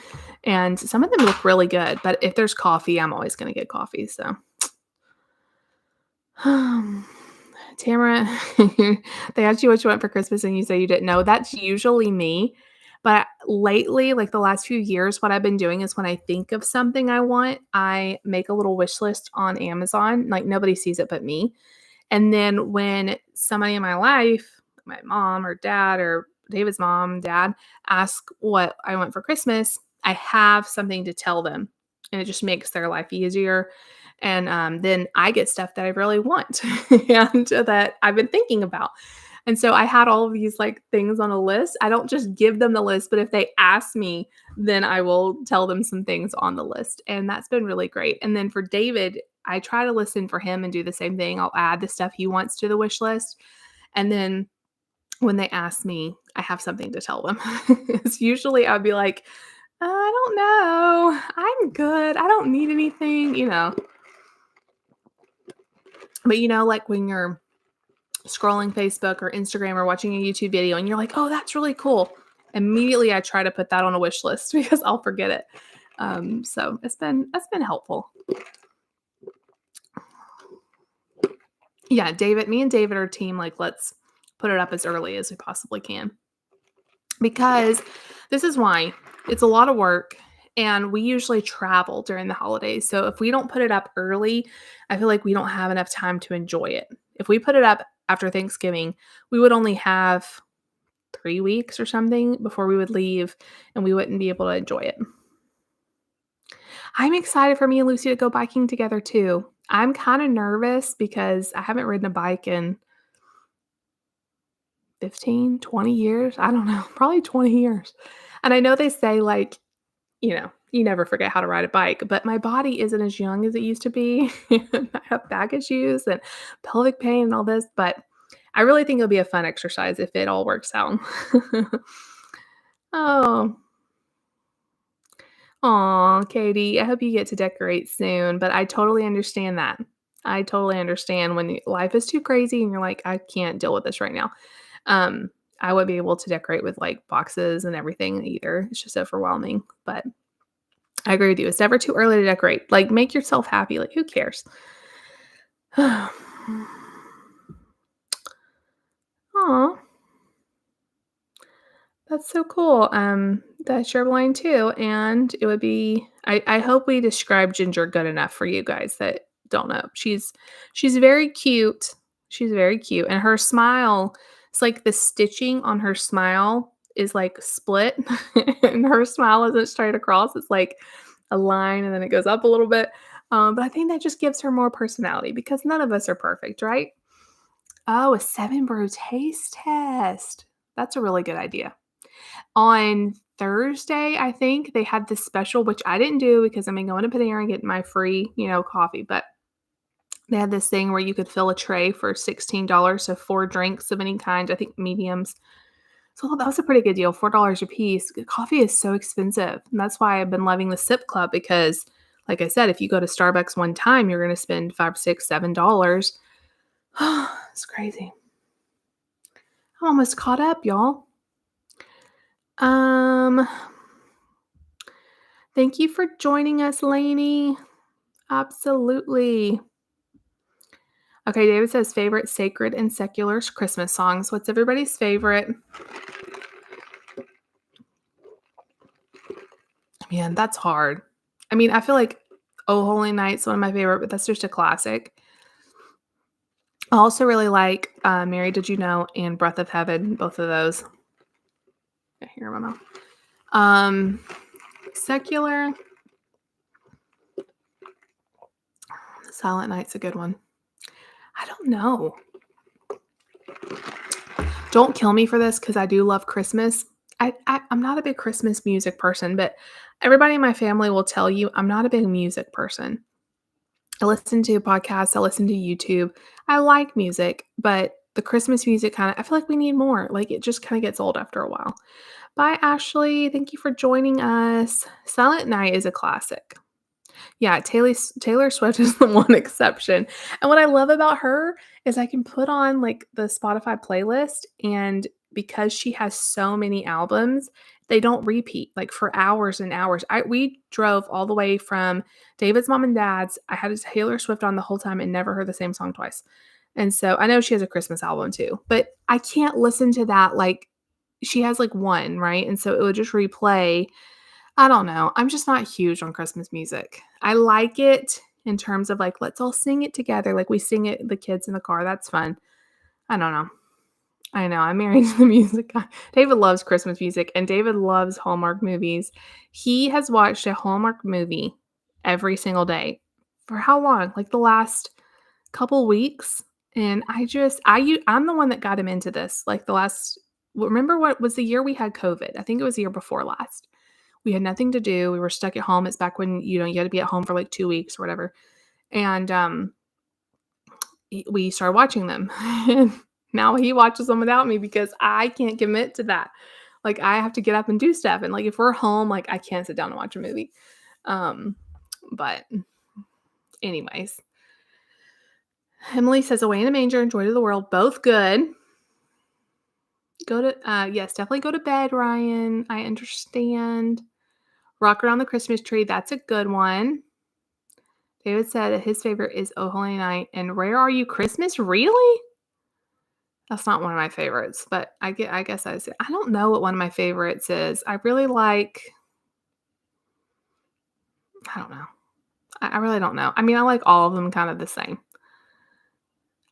And some of them look really good. But if there's coffee, I'm always going to get coffee. So, Tamara, they asked you what you want for Christmas and you say you didn't know. That's usually me. But lately, like the last few years, what I've been doing is when I think of something I want, I make a little wish list on Amazon. Like nobody sees it but me. And then when somebody in my life, my mom or dad or David's mom, dad, ask what I want for Christmas, I have something to tell them. And it just makes their life easier. And then I get stuff that I really want and that I've been thinking about. And so I had all of these like things on a list. I don't just give them the list, but if they ask me, then I will tell them some things on the list. And that's been really great. And then for David, I try to listen for him and do the same thing. I'll add the stuff he wants to the wish list. And then when they ask me, I have something to tell them. It's usually I'd be like, I don't know. I'm good. I don't need anything. But like when you're scrolling Facebook or Instagram or watching a YouTube video and you're like, oh, that's really cool. Immediately I try to put that on a wish list because I'll forget it. So that's been helpful. Yeah, me and David are a team. Like, let's put it up as early as we possibly can. Because this is why it's a lot of work and we usually travel during the holidays. So if we don't put it up early, I feel like we don't have enough time to enjoy it. If we put it up after Thanksgiving, we would only have 3 weeks or something before we would leave and we wouldn't be able to enjoy it. I'm excited for me and Lucy to go biking together too. I'm kind of nervous because I haven't ridden a bike in 15, 20 years. I don't know, probably 20 years. And I know they say like, you never forget how to ride a bike, but my body isn't as young as it used to be. I have back issues and pelvic pain and all this, but I really think it'll be a fun exercise if it all works out. Oh, aw, Katie, I hope you get to decorate soon, but I totally understand that. I totally understand when life is too crazy and you're like, "I can't deal with this right now." Um, I would be able to decorate with, like, boxes and everything either. It's just overwhelming, but I agree with you. It's never too early to decorate. Like, make yourself happy. Like, who cares? Aw. That's so cool. That's your blind too, and it would be I hope we describe Ginger good enough for you guys that don't know. She's very cute. She's very cute, and her smile, it's like the stitching on her smile is, like, split, and her smile isn't straight across, it's like a line, and then it goes up a little bit, but I think that just gives her more personality because none of us are perfect, right? Oh, a 7 brew taste test. That's a really good idea. On Thursday, I think, they had this special, which I didn't do because I'm going to Panera and getting my free, coffee, but they had this thing where you could fill a tray for $16, so 4 drinks of any kind, I think mediums. So that was a pretty good deal, $4 a piece. Coffee is so expensive, and that's why I've been loving the Sip Club because, like I said, if you go to Starbucks one time, you're gonna spend 5, 6, $7. It's crazy. I'm almost caught up, y'all. Um, Thank you for joining us, Lainey. Absolutely. Okay, David says favorite sacred and secular Christmas songs. What's everybody's favorite? Man, that's hard. I mean, I feel like Oh Holy Night's one of my favorite, but that's just a classic. I also really like Mary Did You Know and Breath of Heaven, both of those. I hear my mouth. Secular. Silent Night's a good one. I don't know. Don't kill me for this because I do love Christmas. I'm not a big Christmas music person, but everybody in my family will tell you I'm not a big music person. I listen to podcasts, I listen to YouTube. I like music, but the Christmas music I feel like we need more. Like it just kind of gets old after a while. Bye, Ashley. Thank you for joining us. Silent Night is a classic. Yeah, Taylor Swift is the one exception, and what I love about her is I can put on, like, the Spotify playlist, and because she has so many albums, they don't repeat, like, for hours and hours. We drove all the way from David's mom and dad's. I had Taylor Swift on the whole time and never heard the same song twice, and so I know she has a Christmas album too, but I can't listen to that, like she has, like, 1, right? And so it would just replay. I don't know. I'm just not huge on Christmas music. I like it in terms of like, let's all sing it together. Like we sing it, the kids in the car. That's fun. I don't know. I know. I'm married to the music guy. David loves Christmas music and David loves Hallmark movies. He has watched a Hallmark movie every single day. For how long? Like the last couple weeks. And I'm the one that got him into this. Like remember what was the year we had COVID? I think it was the year before last. We had nothing to do. We were stuck at home. It's back when, you had to be at home for like 2 weeks or whatever. And we started watching them. And now he watches them without me because I can't commit to that. Like I have to get up and do stuff. And like if we're home, like I can't sit down and watch a movie. But anyways. Emily says Away in a Manger and Joy to the World, both good. Yes, definitely go to bed, Ryan. I understand. Rock Around the Christmas Tree, that's a good one. David said his favorite is Oh Holy Night and Where Are You Christmas? Really? That's not one of my favorites, but I guess I don't know what one of my favorites is. I really like I don't know. I really don't know. I mean, I like all of them kind of the same.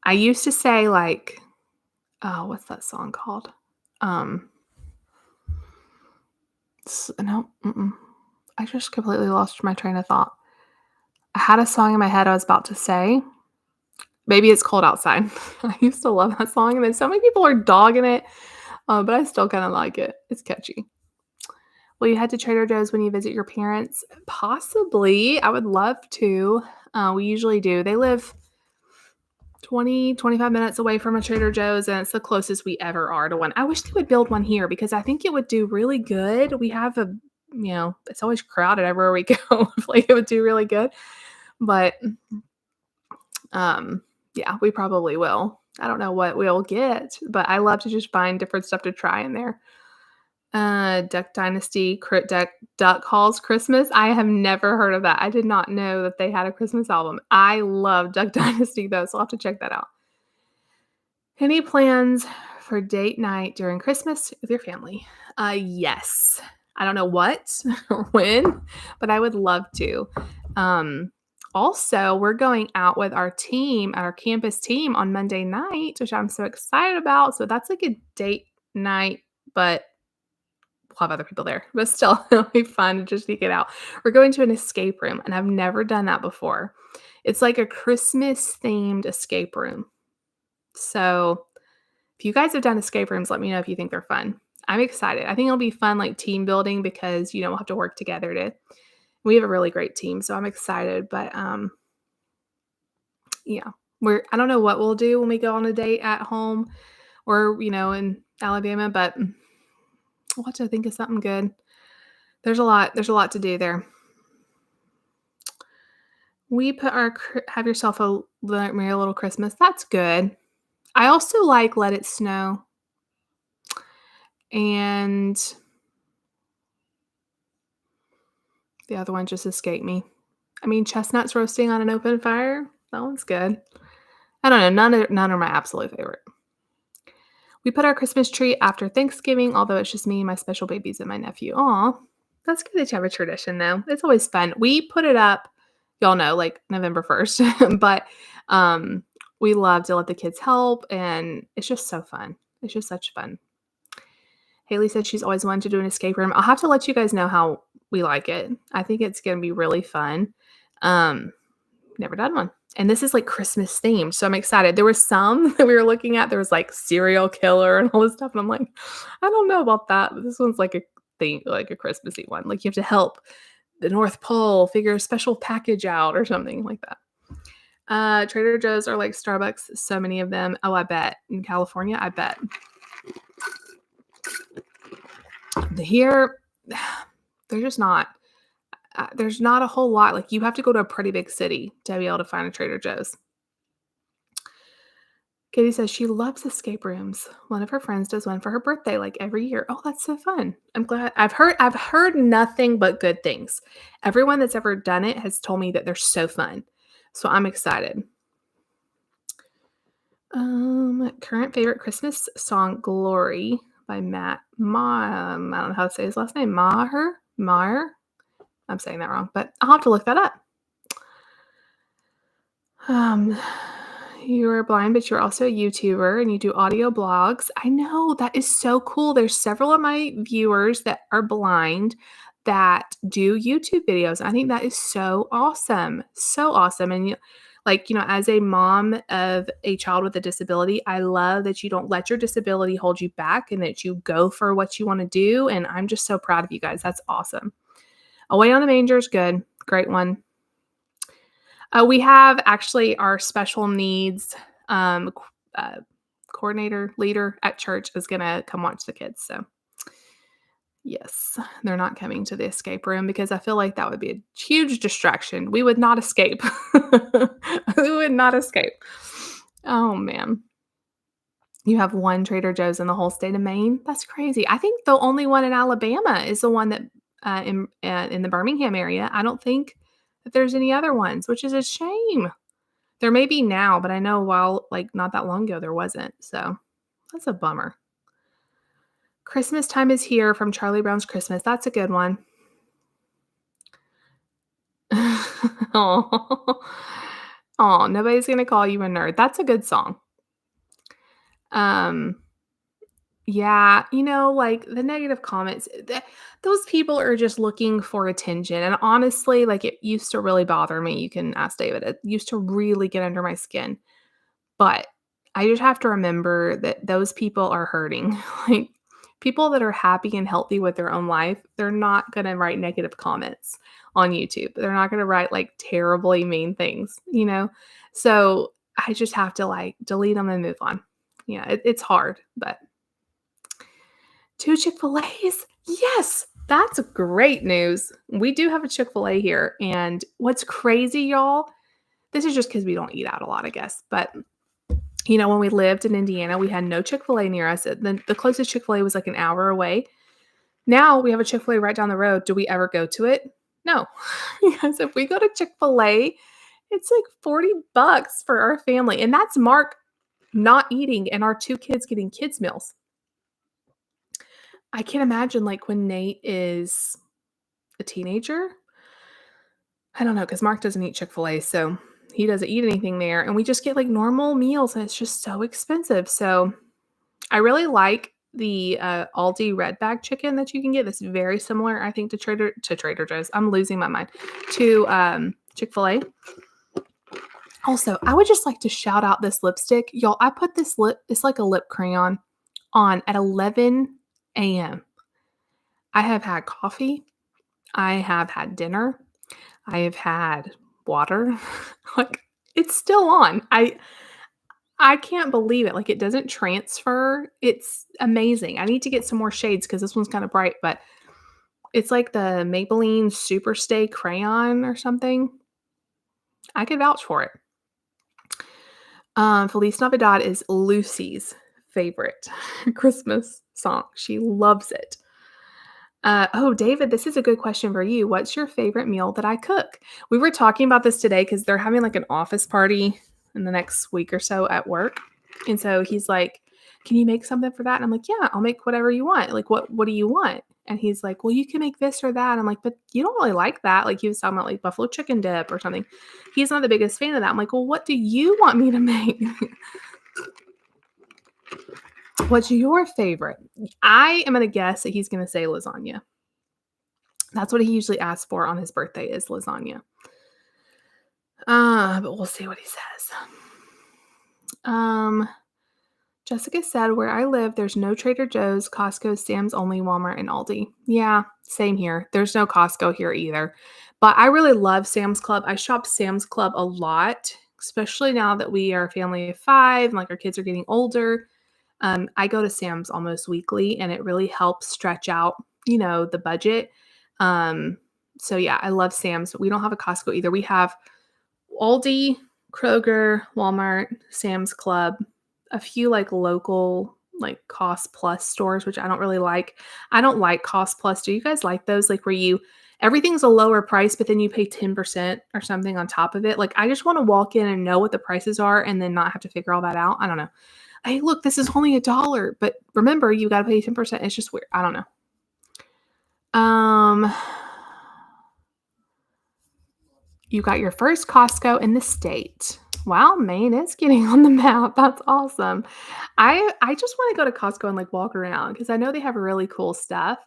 I used to say like, oh, what's that song called? No, I just completely lost my train of thought. I had a song in my head I was about to say. Maybe It's Cold Outside. I used to love that song, and then so many people are dogging it, but I still kind of like it. It's catchy. Will you head to Trader Joe's when you visit your parents? Possibly. I would love to. We usually do. They live 25 minutes away from a Trader Joe's, and it's the closest we ever are to one. I wish they would build one here because I think it would do really good. We have it's always crowded everywhere we go. I feel like it would do really good. But yeah, we probably will. I don't know what we'll get, but I love to just find different stuff to try in there. Duck Dynasty, Duck Calls Christmas. I have never heard of that. I did not know that they had a Christmas album. I love Duck Dynasty though, so I'll have to check that out. Any plans for date night during Christmas with your family? Yes. I don't know what or when, but I would love to. Also, we're going out with our team, our campus team on Monday night, which I'm so excited about. So that's like a date night, but we'll have other people there. But still, it'll be fun to just sneak it out. We're going to an escape room, and I've never done that before. It's like a Christmas themed escape room. So if you guys have done escape rooms, let me know if you think they're fun. I'm excited. I think it'll be fun, like team building, because we'll have to work together to. We have a really great team, so I'm excited. But yeah, I don't know what we'll do when we go on a date at home or in Alabama, but we'll have to think of something good. There's a lot to do there. We put our Have Yourself a Merry Little Christmas. That's good. I also like Let It Snow. And the other one just escaped me. I mean, chestnuts roasting on an open fire. That one's good. I don't know. None are my absolute favorite. We put our Christmas tree after Thanksgiving, although it's just me, my special babies, and my nephew. Aw, that's good that you have a tradition, though. It's always fun. We put it up, y'all know, like November 1st, but we love to let the kids help, and it's just so fun. It's just such fun. Haley said she's always wanted to do an escape room. I'll have to let you guys know how we like it. I think it's going to be really fun. Never done one. And this is like Christmas themed, so I'm excited. There was some that we were looking at. There was like serial killer and all this stuff, and I'm like, I don't know about that. But this one's like a thing, like a Christmassy one. Like you have to help the North Pole figure a special package out or something like that. Trader Joe's are like Starbucks. So many of them. Oh, I bet in California. I bet. Here, they're just not. There's not a whole lot. Like you have to go to a pretty big city to be able to find a Trader Joe's. Katie says she loves escape rooms. One of her friends does one for her birthday, like every year. Oh, that's so fun. I'm glad. I've heard nothing but good things. Everyone that's ever done it has told me that they're so fun. So I'm excited. Current favorite Christmas song, Glory by Matt. I don't know how to say his last name. Maher. I'm saying that wrong, but I'll have to look that up. You are blind, but you're also a YouTuber and you do audio blogs. I know, that is so cool. There's several of my viewers that are blind that do YouTube videos. I think that is so awesome. So awesome. And as a mom of a child with a disability, I love that you don't let your disability hold you back and that you go for what you want to do. And I'm just so proud of you guys. That's awesome. Away on a Manger is good. Great one. We have actually our special needs coordinator leader at church is going to come watch the kids. So yes, they're not coming to the escape room because I feel like that would be a huge distraction. We would not escape. We would not escape. Oh, man. You have one Trader Joe's in the whole state of Maine? That's crazy. I think the only one in Alabama is the one that in the Birmingham area. I don't think that there's any other ones, which is a shame. There may be now, but I know not that long ago, there wasn't. So that's a bummer. Christmas time is here from Charlie Brown's Christmas. That's a good one. Oh, nobody's going to call you a nerd. That's a good song. Yeah, like the negative comments, those people are just looking for attention. And honestly, like it used to really bother me. You can ask David. It used to really get under my skin. But I just have to remember that those people are hurting. Like people that are happy and healthy with their own life, they're not going to write negative comments on YouTube. They're not going to write like terribly mean things, So I just have to like delete them and move on. Yeah, it's hard, but 2 Chick-fil-A's? Yes, that's great news. We do have a Chick-fil-A here, and what's crazy, y'all, this is just because we don't eat out a lot, I guess, but, when we lived in Indiana, we had no Chick-fil-A near us. The closest Chick-fil-A was, like, an hour away. Now we have a Chick-fil-A right down the road. Do we ever go to it? No, because if we go to Chick-fil-A, it's like $40 for our family, and that's Mark not eating and our 2 kids getting kids meals. I can't imagine, like, when Nate is a teenager. I don't know, because Mark doesn't eat Chick-fil-A, so he doesn't eat anything there, and we just get, like, normal meals, and it's just so expensive. So I really like the, Aldi red bag chicken that you can get that's very similar, I think, to Trader Joe's. I'm losing my mind. To, Chick-fil-A. Also, I would just like to shout out this lipstick. Y'all, I put it's like a lip crayon on at 11 a.m. I have had coffee. I have had dinner. I have had water. Like, it's still on. I can't believe it. Like, it doesn't transfer. It's amazing. I need to get some more shades because this one's kind of bright, but it's like the Maybelline Super Stay Crayon or something. I could vouch for it. Feliz Navidad is Lucy's favorite Christmas song. She loves it. David, this is a good question for you. What's your favorite meal that I cook? We were talking about this today because they're having like an office party in the next week or so at work. And so he's like, can you make something for that? And I'm like, yeah, I'll make whatever you want. Like, what do you want? And he's like, well, you can make this or that. I'm like, but you don't really like that. Like he was talking about like buffalo chicken dip or something. He's not the biggest fan of that. I'm like, well, what do you want me to make? What's your favorite? I am going to guess that he's going to say lasagna. That's what he usually asks for on his birthday is lasagna. But we'll see what he says. Jessica said, where I live, there's no Trader Joe's, Costco, Sam's only, Walmart, and Aldi. Yeah, same here. There's no Costco here either. But I really love Sam's Club. I shop Sam's Club a lot, especially now that we are a family of 5 and like our kids are getting older. I go to Sam's almost weekly and it really helps stretch out, the budget. So yeah, I love Sam's. We don't have a Costco either. We have Aldi, Kroger, Walmart, Sam's Club, a few like local like cost plus stores, which I don't really like. I don't like cost plus. Do you guys like those? Like where everything's a lower price, but then you pay 10% or something on top of it. Like I just want to walk in and know what the prices are and then not have to figure all that out. I don't know. Hey, look, this is only $1, but remember you got to pay 10%. It's just weird. I don't know. You got your first Costco in the state. Wow, Maine is getting on the map. That's awesome. I just want to go to Costco and like walk around because I know they have really cool stuff.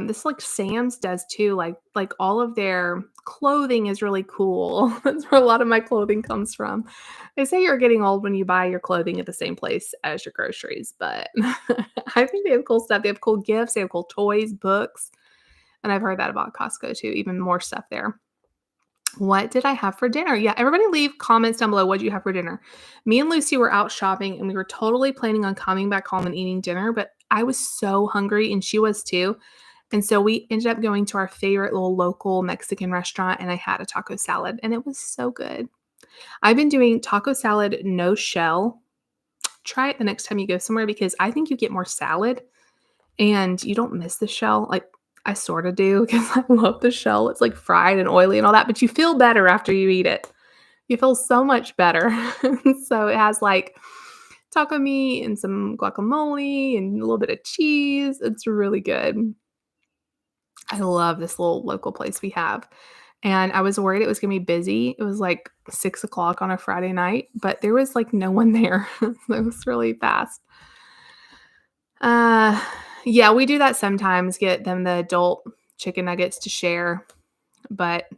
This like Sam's does too. Like all of their clothing is really cool. That's where a lot of my clothing comes from. They say you're getting old when you buy your clothing at the same place as your groceries, but I think they have cool stuff. They have cool gifts. They have cool toys, books, and I've heard that about Costco too. Even more stuff there. What did I have for dinner? Yeah, everybody leave comments down below. What did you have for dinner? Me and Lucy were out shopping and we were totally planning on coming back home and eating dinner, but I was so hungry and she was too. And so we ended up going to our favorite little local Mexican restaurant and I had a taco salad and it was so good. I've been doing taco salad, no shell. Try it the next time you go somewhere because I think you get more salad and you don't miss the shell. Like I sort of do because I love the shell. It's like fried and oily and all that, but you feel better after you eat it. You feel so much better. So it has like taco meat and some guacamole and a little bit of cheese. It's really good. I love this little local place we have. And I was worried it was going to be busy. It was like 6 o'clock on a Friday night, but there was like no one there. It was really fast. Yeah, we do that sometimes, get them the adult chicken nuggets to share, but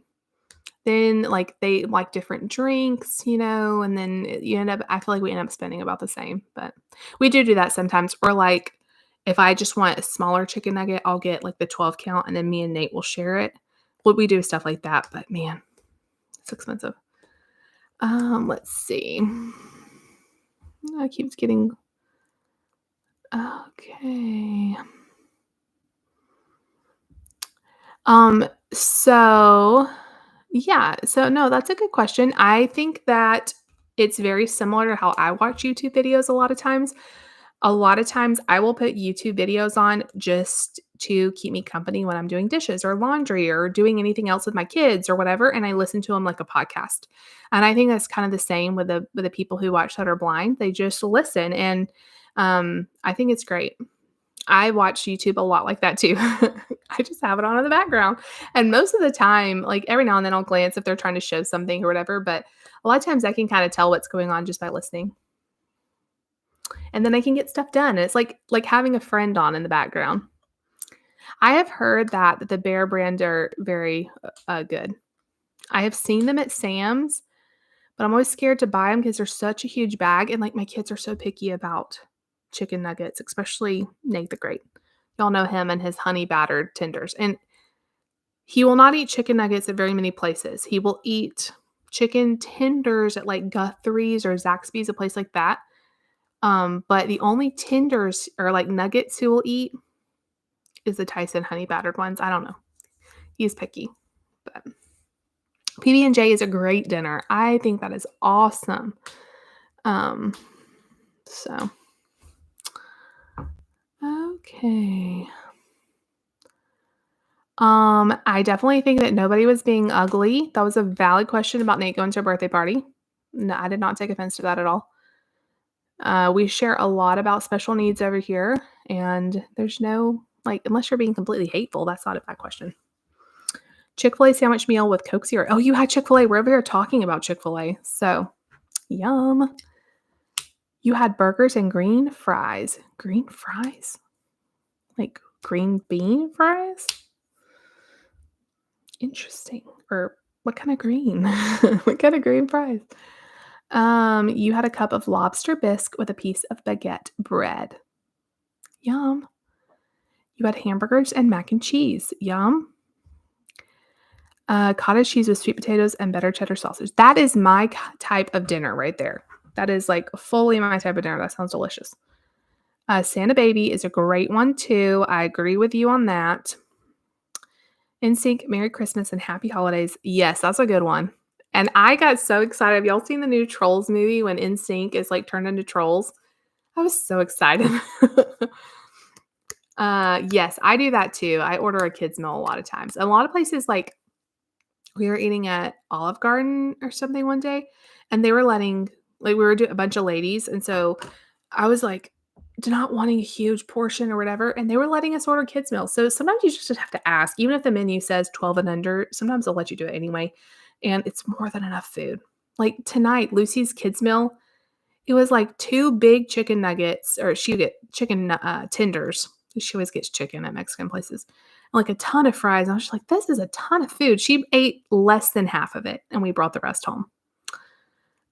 then like they like different drinks, and then I feel like we end up spending about the same, but we do that sometimes. Or like if I just want a smaller chicken nugget, I'll get like the 12 count and then me and Nate will share it. Well, we do stuff like that, but man, it's expensive. Let's see. It keeps getting okay. So yeah, so no, that's a good question. I think that it's very similar to how I watch YouTube videos a lot of times. A lot of times I will put YouTube videos on just to keep me company when I'm doing dishes or laundry or doing anything else with my kids or whatever, and I listen to them like a podcast. And I think that's kind of the same with the people who watch that are blind. They just listen, and I think it's great. I watch YouTube a lot like that too. I just have it on in the background. And most of the time, like every now and then I'll glance if they're trying to show something or whatever, but a lot of times I can kind of tell what's going on just by listening. And then I can get stuff done. It's like having a friend on in the background. I have heard that the Bear brand are very good. I have seen them at Sam's, but I'm always scared to buy them because they're such a huge bag, and like my kids are so picky about chicken nuggets, especially Nate the Great. Y'all know him and his honey battered tenders. And he will not eat chicken nuggets at very many places. He will eat chicken tenders at like Guthrie's or Zaxby's, a place like that. But the only tenders or like nuggets he will eat is the Tyson honey battered ones. I don't know. He's picky. But PB&J is a great dinner. I think that is awesome. So okay. I definitely think that nobody was being ugly. That was a valid question about Nate going to a birthday party. No, I did not take offense to that at all. We share a lot about special needs over here, and there's no like unless you're being completely hateful, that's not a bad question. Chick-fil-A sandwich meal with Coke Zero. Oh, you had Chick-fil-A. We're over here talking about Chick-fil-A. So, yum. You had burgers and green fries. Green fries? Like green bean fries? Interesting. Or what kind of green? What kind of green fries? You had a cup of lobster bisque with a piece of baguette bread. Yum. You had hamburgers and mac and cheese. Yum. Cottage cheese with sweet potatoes and better cheddar sausage. That is my type of dinner right there. That is like fully my type of dinner. That sounds delicious. Santa Baby is a great one too. I agree with you on that. NSYNC, Merry Christmas and Happy Holidays. Yes, that's a good one. And I got so excited. Have y'all seen the new Trolls movie when NSYNC is like turned into trolls? I was so excited. Yes, I do that too. I order a kids meal a lot of times. A lot of places like we were eating at Olive Garden or something one day, and they were letting like we were a bunch of ladies, and so I was like not wanting a huge portion or whatever, and they were letting us order kids meals. So sometimes you just have to ask, even if the menu says 12 and under. Sometimes they'll let you do it anyway, and it's more than enough food. Like tonight, Lucy's kids meal, it was like 2 big chicken nuggets, or she would get chicken tenders. She always gets chicken at Mexican places. And like a ton of fries. And I was just like, this is a ton of food. She ate less than half of it, and we brought the rest home.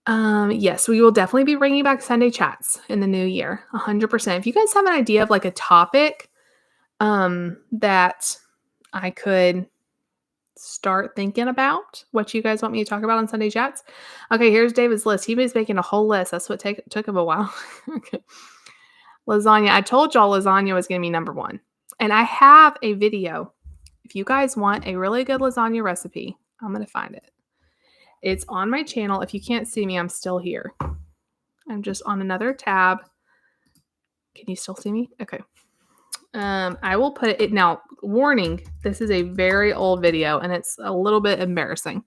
Yes, we will definitely be bringing back Sunday chats in the new year, 100%. If you guys have an idea of like a topic, that I could start thinking about what you guys want me to talk about on Sunday chats. Okay, here's David's list. He was making a whole list. That's what took him a while. Okay. Lasagna. I told y'all lasagna was going to be number 1. And I have a video. If you guys want a really good lasagna recipe, I'm going to find it. It's on my channel. If you can't see me, I'm still here. I'm just on another tab. Can you still see me? Okay. I will put it now. Warning, this is a very old video and it's a little bit embarrassing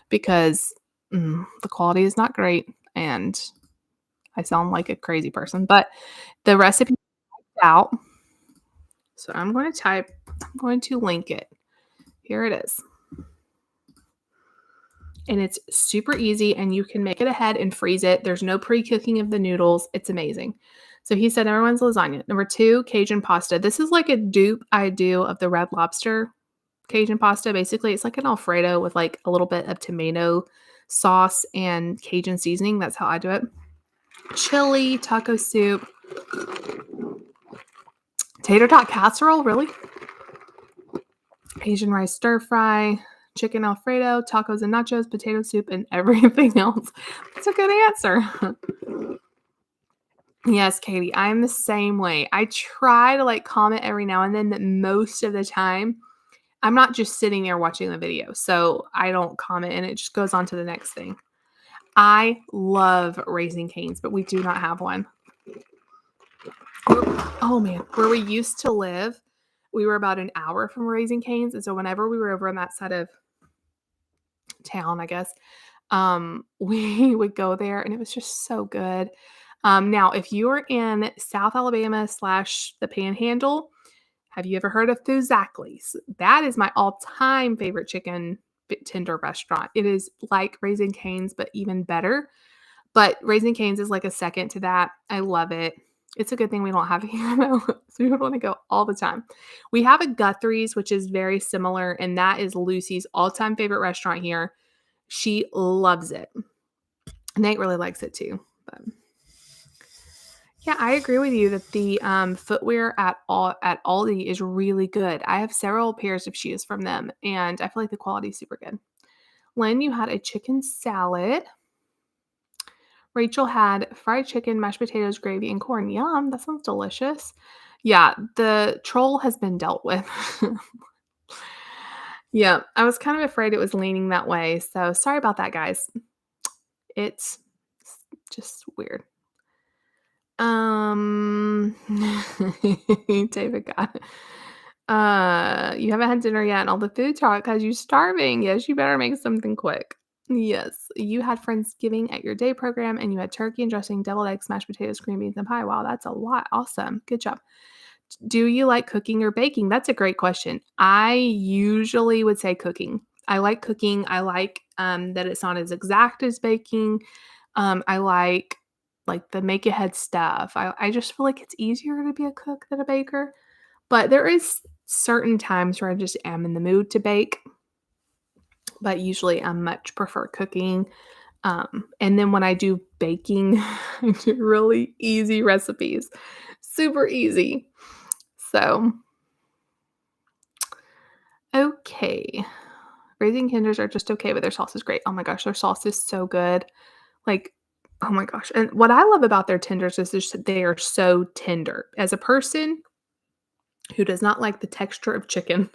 because the quality is not great and I sound like a crazy person, but the recipe is out. So I'm going to link it. Here it is. And it's super easy and you can make it ahead and freeze it. There's no pre-cooking of the noodles. It's amazing. So he said number 1's lasagna. Number 2, Cajun pasta. This is like a dupe I do of the Red Lobster Cajun pasta. Basically, it's like an Alfredo with like a little bit of tomato sauce and Cajun seasoning. That's how I do it. Chili, taco soup, tater tot casserole, really? Asian rice stir fry, chicken Alfredo, tacos and nachos, potato soup, and everything else. That's a good answer. Yes, Katie, I'm the same way. I try to like comment every now and then, that most of the time I'm not just sitting there watching the video. So I don't comment and it just goes on to the next thing. I love Raising Cane's, but we do not have one. Oh man, where we used to live, we were about an hour from Raising Cane's. And so whenever we were over on that side of town, I guess, we would go there and it was just so good. Now, if you're in South Alabama / the Panhandle, have you ever heard of Thuzackley's? That is my all-time favorite chicken tender restaurant. It is like Raising Cane's, but even better. But Raising Cane's is like a second to that. I love it. It's a good thing we don't have it here, though. So we would want to go all the time. We have a Guthrie's, which is very similar, and that is Lucy's all-time favorite restaurant here. She loves it. Nate really likes it too. But yeah, I agree with you that the footwear at Aldi is really good. I have several pairs of shoes from them, and I feel like the quality is super good. Lynn, you had a chicken salad. Rachel had fried chicken, mashed potatoes, gravy, and corn. Yum, that sounds delicious. Yeah, the troll has been dealt with. Yeah, I was kind of afraid it was leaning that way. So sorry about that, guys. It's just weird. David got it. You haven't had dinner yet, and all the food talk has you starving. Yes, you better make something quick. Yes, you had Friendsgiving at your day program, and you had turkey and dressing, deviled eggs, mashed potatoes, green beans, and pie. Wow, that's a lot. Awesome. Good job. Do you like cooking or baking? That's a great question. I usually would say cooking. I like cooking. I like that it's not as exact as baking. I like the make ahead stuff. I just feel like it's easier to be a cook than a baker. But there is certain times where I just am in the mood to bake. But usually I much prefer cooking. And then when I do baking, I do really easy recipes. Super easy. So, okay. Raising Kinders are just okay, but their sauce is great. Oh my gosh, their sauce is so good. Like, oh my gosh. And what I love about their tenders is just that they are so tender. As a person who does not like the texture of chicken,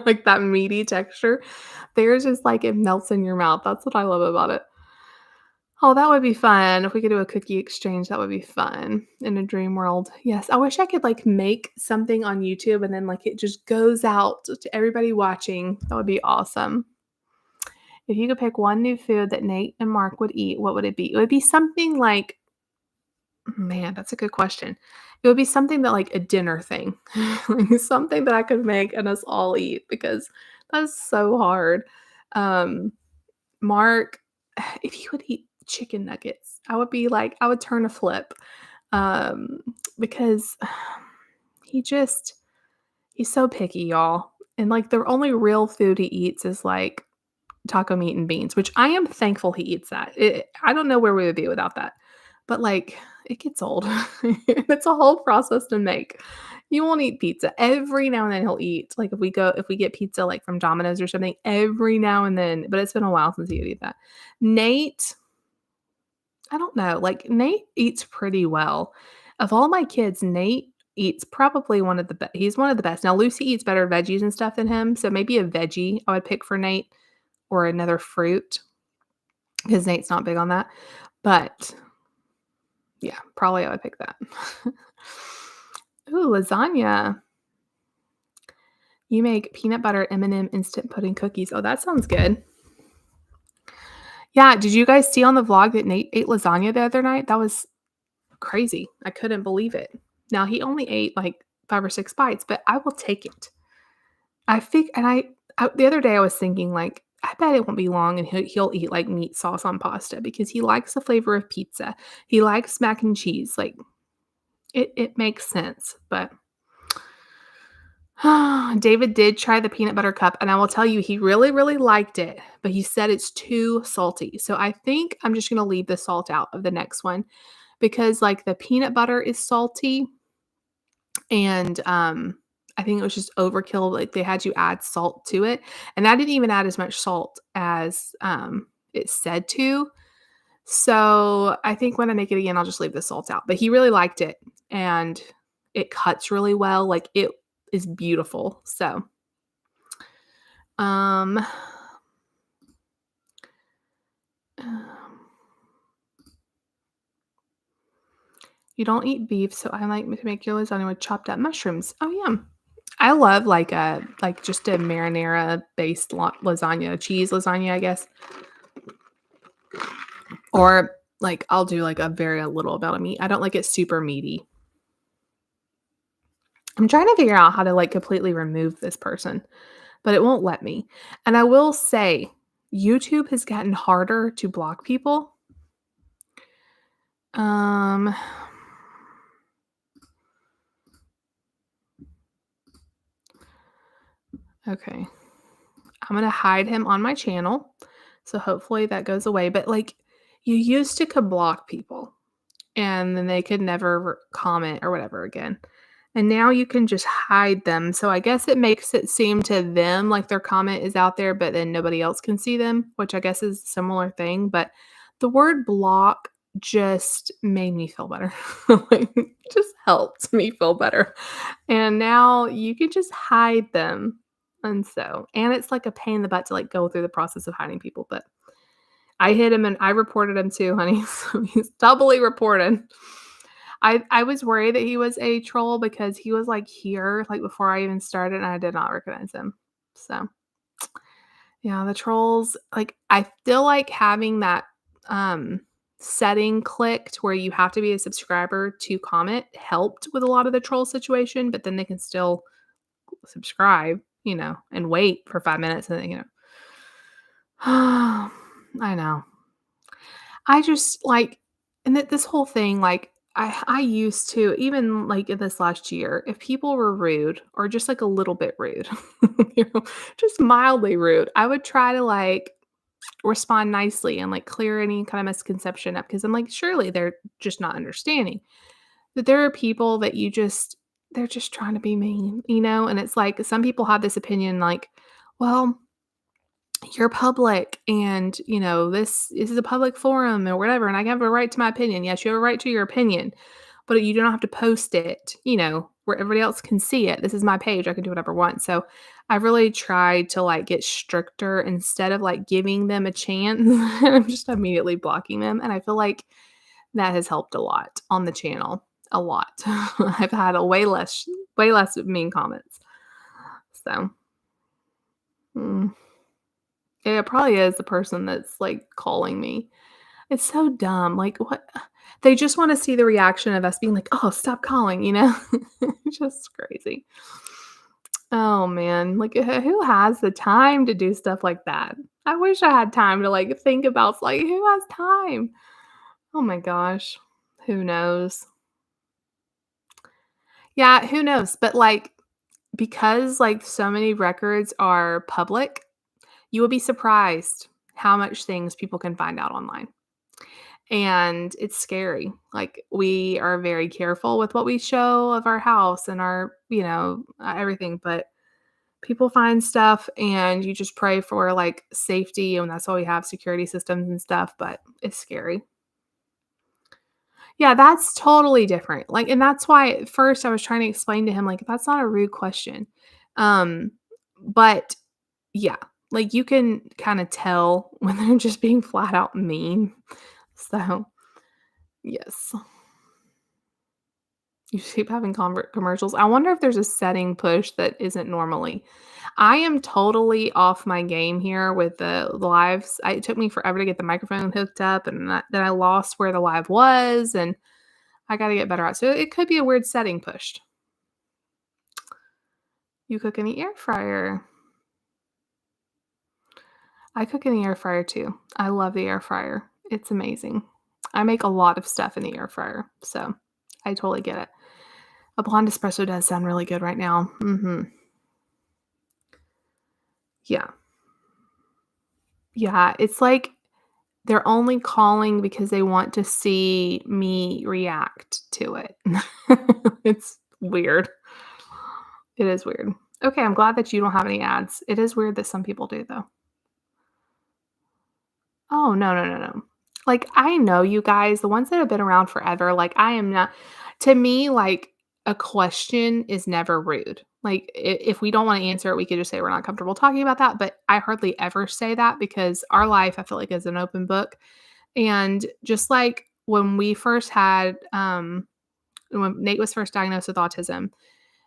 like that meaty texture, theirs is like it melts in your mouth. That's what I love about it. Oh, that would be fun. If we could do a cookie exchange, that would be fun in a dream world. Yes, I wish I could like make something on YouTube and then like it just goes out to everybody watching. That would be awesome. If you could pick one new food that Nate and Mark would eat, what would it be? It would be something like, man, that's a good question. It would be something that like a dinner thing, like something that I could make and us all eat because that's so hard. Um, Mark, if he would eat chicken nuggets, I would be like, I would turn a flip because he just, he's so picky, y'all. And like the only real food he eats is like taco meat and beans, which I am thankful he eats that. I don't know where we would be without that. But like it gets old. It's a whole process to make. You won't eat pizza. Every now and then he'll eat. Like if we get pizza like from Domino's or something, every now and then, but it's been a while since he would eat that. Nate, I don't know. Like Nate eats pretty well. Of all my kids, Nate eats probably one of the best. He's one of the best. Now Lucy eats better veggies and stuff than him, so maybe a veggie I would pick for Nate or another fruit because Nate's not big on that. But yeah, probably I would pick that. Ooh, lasagna. You make peanut butter M&M instant pudding cookies. Oh, that sounds good. Yeah, did you guys see on the vlog that Nate ate lasagna the other night? That was crazy. I couldn't believe it. Now, he only ate like 5 or 6 bites, but I will take it. I think and the other day I was thinking like, I bet it won't be long and he'll eat like meat sauce on pasta because he likes the flavor of pizza. He likes mac and cheese. Like it makes sense, but David did try the peanut butter cup, and I will tell you, he really, really liked it, but he said it's too salty. So I think I'm just gonna leave the salt out of the next one because like the peanut butter is salty, and I think it was just overkill, like, they had you add salt to it, and I didn't even add as much salt as, it said to. So, I think when I make it again, I'll just leave the salt out, but he really liked it, and it cuts really well, like, it is beautiful, so, um, um, you don't eat beef, so I like to make your lasagna with chopped up mushrooms. Oh, yeah. I love, like, just a marinara-based lasagna, cheese lasagna, I guess, or, like, I'll do, like, a very little amount of meat. I don't like it super meaty. I'm trying to figure out how to, like, completely remove this person, but it won't let me. And I will say, YouTube has gotten harder to block people. Um, okay. I'm gonna hide him on my channel, so hopefully that goes away, but, like, you used to could block people, and then they could never comment or whatever again. And now you can just hide them. So I guess it makes it seem to them like their comment is out there, but then nobody else can see them, which I guess is a similar thing. But the word block just made me feel better. Like, just helped me feel better. And now you can just hide them. And it's like a pain in the butt to like go through the process of hiding people. But I hit him and I reported him too, honey. So he's doubly reported. I was worried that he was a troll because he was, like, here, like, before I even started, and I did not recognize him. So, yeah, the trolls like, I feel like having that, setting clicked where you have to be a subscriber to comment helped with a lot of the troll situation, but then they can still subscribe, and wait for 5 minutes and then. I know. I just, like and that this whole thing, like, I used to even, like, in this last year, if people were rude or just, like, a little bit rude, you know, just mildly rude, I would try to, like, respond nicely and, like, clear any kind of misconception up because 'cause I'm like, surely they're just not understanding. But there are people that they're just trying to be mean, and it's like some people have this opinion like, "Well, you're public and this is a public forum or whatever and I have a right to my opinion." Yes, you have a right to your opinion, but you don't have to post it, where everybody else can see it. This is my page. I can do whatever I want. So I've really tried to like get stricter instead of like giving them a chance. I'm just immediately blocking them. And I feel like that has helped a lot on the channel. A lot. I've had a way less mean comments. So mm. Yeah, it probably is the person that's, like, calling me. It's so dumb, like, what they just wanna see the reaction of us being like, "Oh, stop calling," you know? Just crazy. Oh, man, like, who has the time to do stuff like that? I wish I had time to, like, think about like, who has time? Oh my gosh. Who knows? Yeah, who knows? But, like, because, like, so many records are public, you will be surprised how much things people can find out online. And it's scary. Like, we are very careful with what we show of our house and our, everything, but people find stuff and you just pray for like safety. And that's why we have security systems and stuff, but it's scary. Yeah, that's totally different. Like, and that's why at first I was trying to explain to him, like, that's not a rude question. Um, but yeah, like you can kind of tell when they're just being flat out mean. So, yes. You just keep having commercials. I wonder if there's a setting push that isn't normally. I am totally off my game here with the lives. It took me forever to get the microphone hooked up, and then I lost where the live was, and I got to get better at. So it could be a weird setting pushed. You cook in the air fryer. I cook in the air fryer too. I love the air fryer. It's amazing. I make a lot of stuff in the air fryer, so I totally get it. A blonde espresso does sound really good right now. Yeah. Yeah, it's like they're only calling because they want to see me react to it. It's weird. It is weird. Okay, I'm glad that you don't have any ads. It is weird that some people do, though. Oh, no, no, no, no. Like, I know you guys, the ones that have been around forever, like, I am not to me, like, a question is never rude. Like, if we don't wanna answer it, we could just say we're not comfortable talking about that, but I hardly ever say that because our life, I feel like, is an open book, and just like when we first had, when Nate was first diagnosed with autism,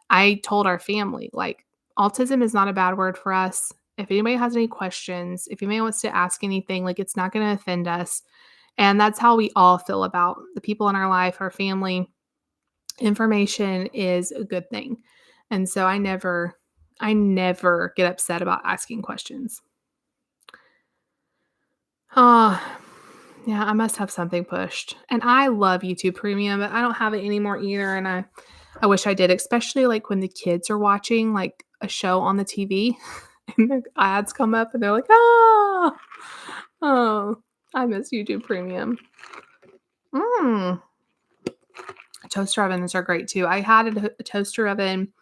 I told our family, like, autism is not a bad word for us. If anybody has any questions, if anybody wants to ask anything, like, it's not gonna offend us. And that's how we all feel about the people in our life, our family. Information is a good thing. And so I never get upset about asking questions. Oh, yeah, I must have something pushed. And I love YouTube Premium, but I don't have it anymore either. And I wish I did, especially like when the kids are watching like a show on the TV and the ads come up and they're like, oh, oh, I miss YouTube Premium. Mm. Toaster ovens are great too. I had a toaster oven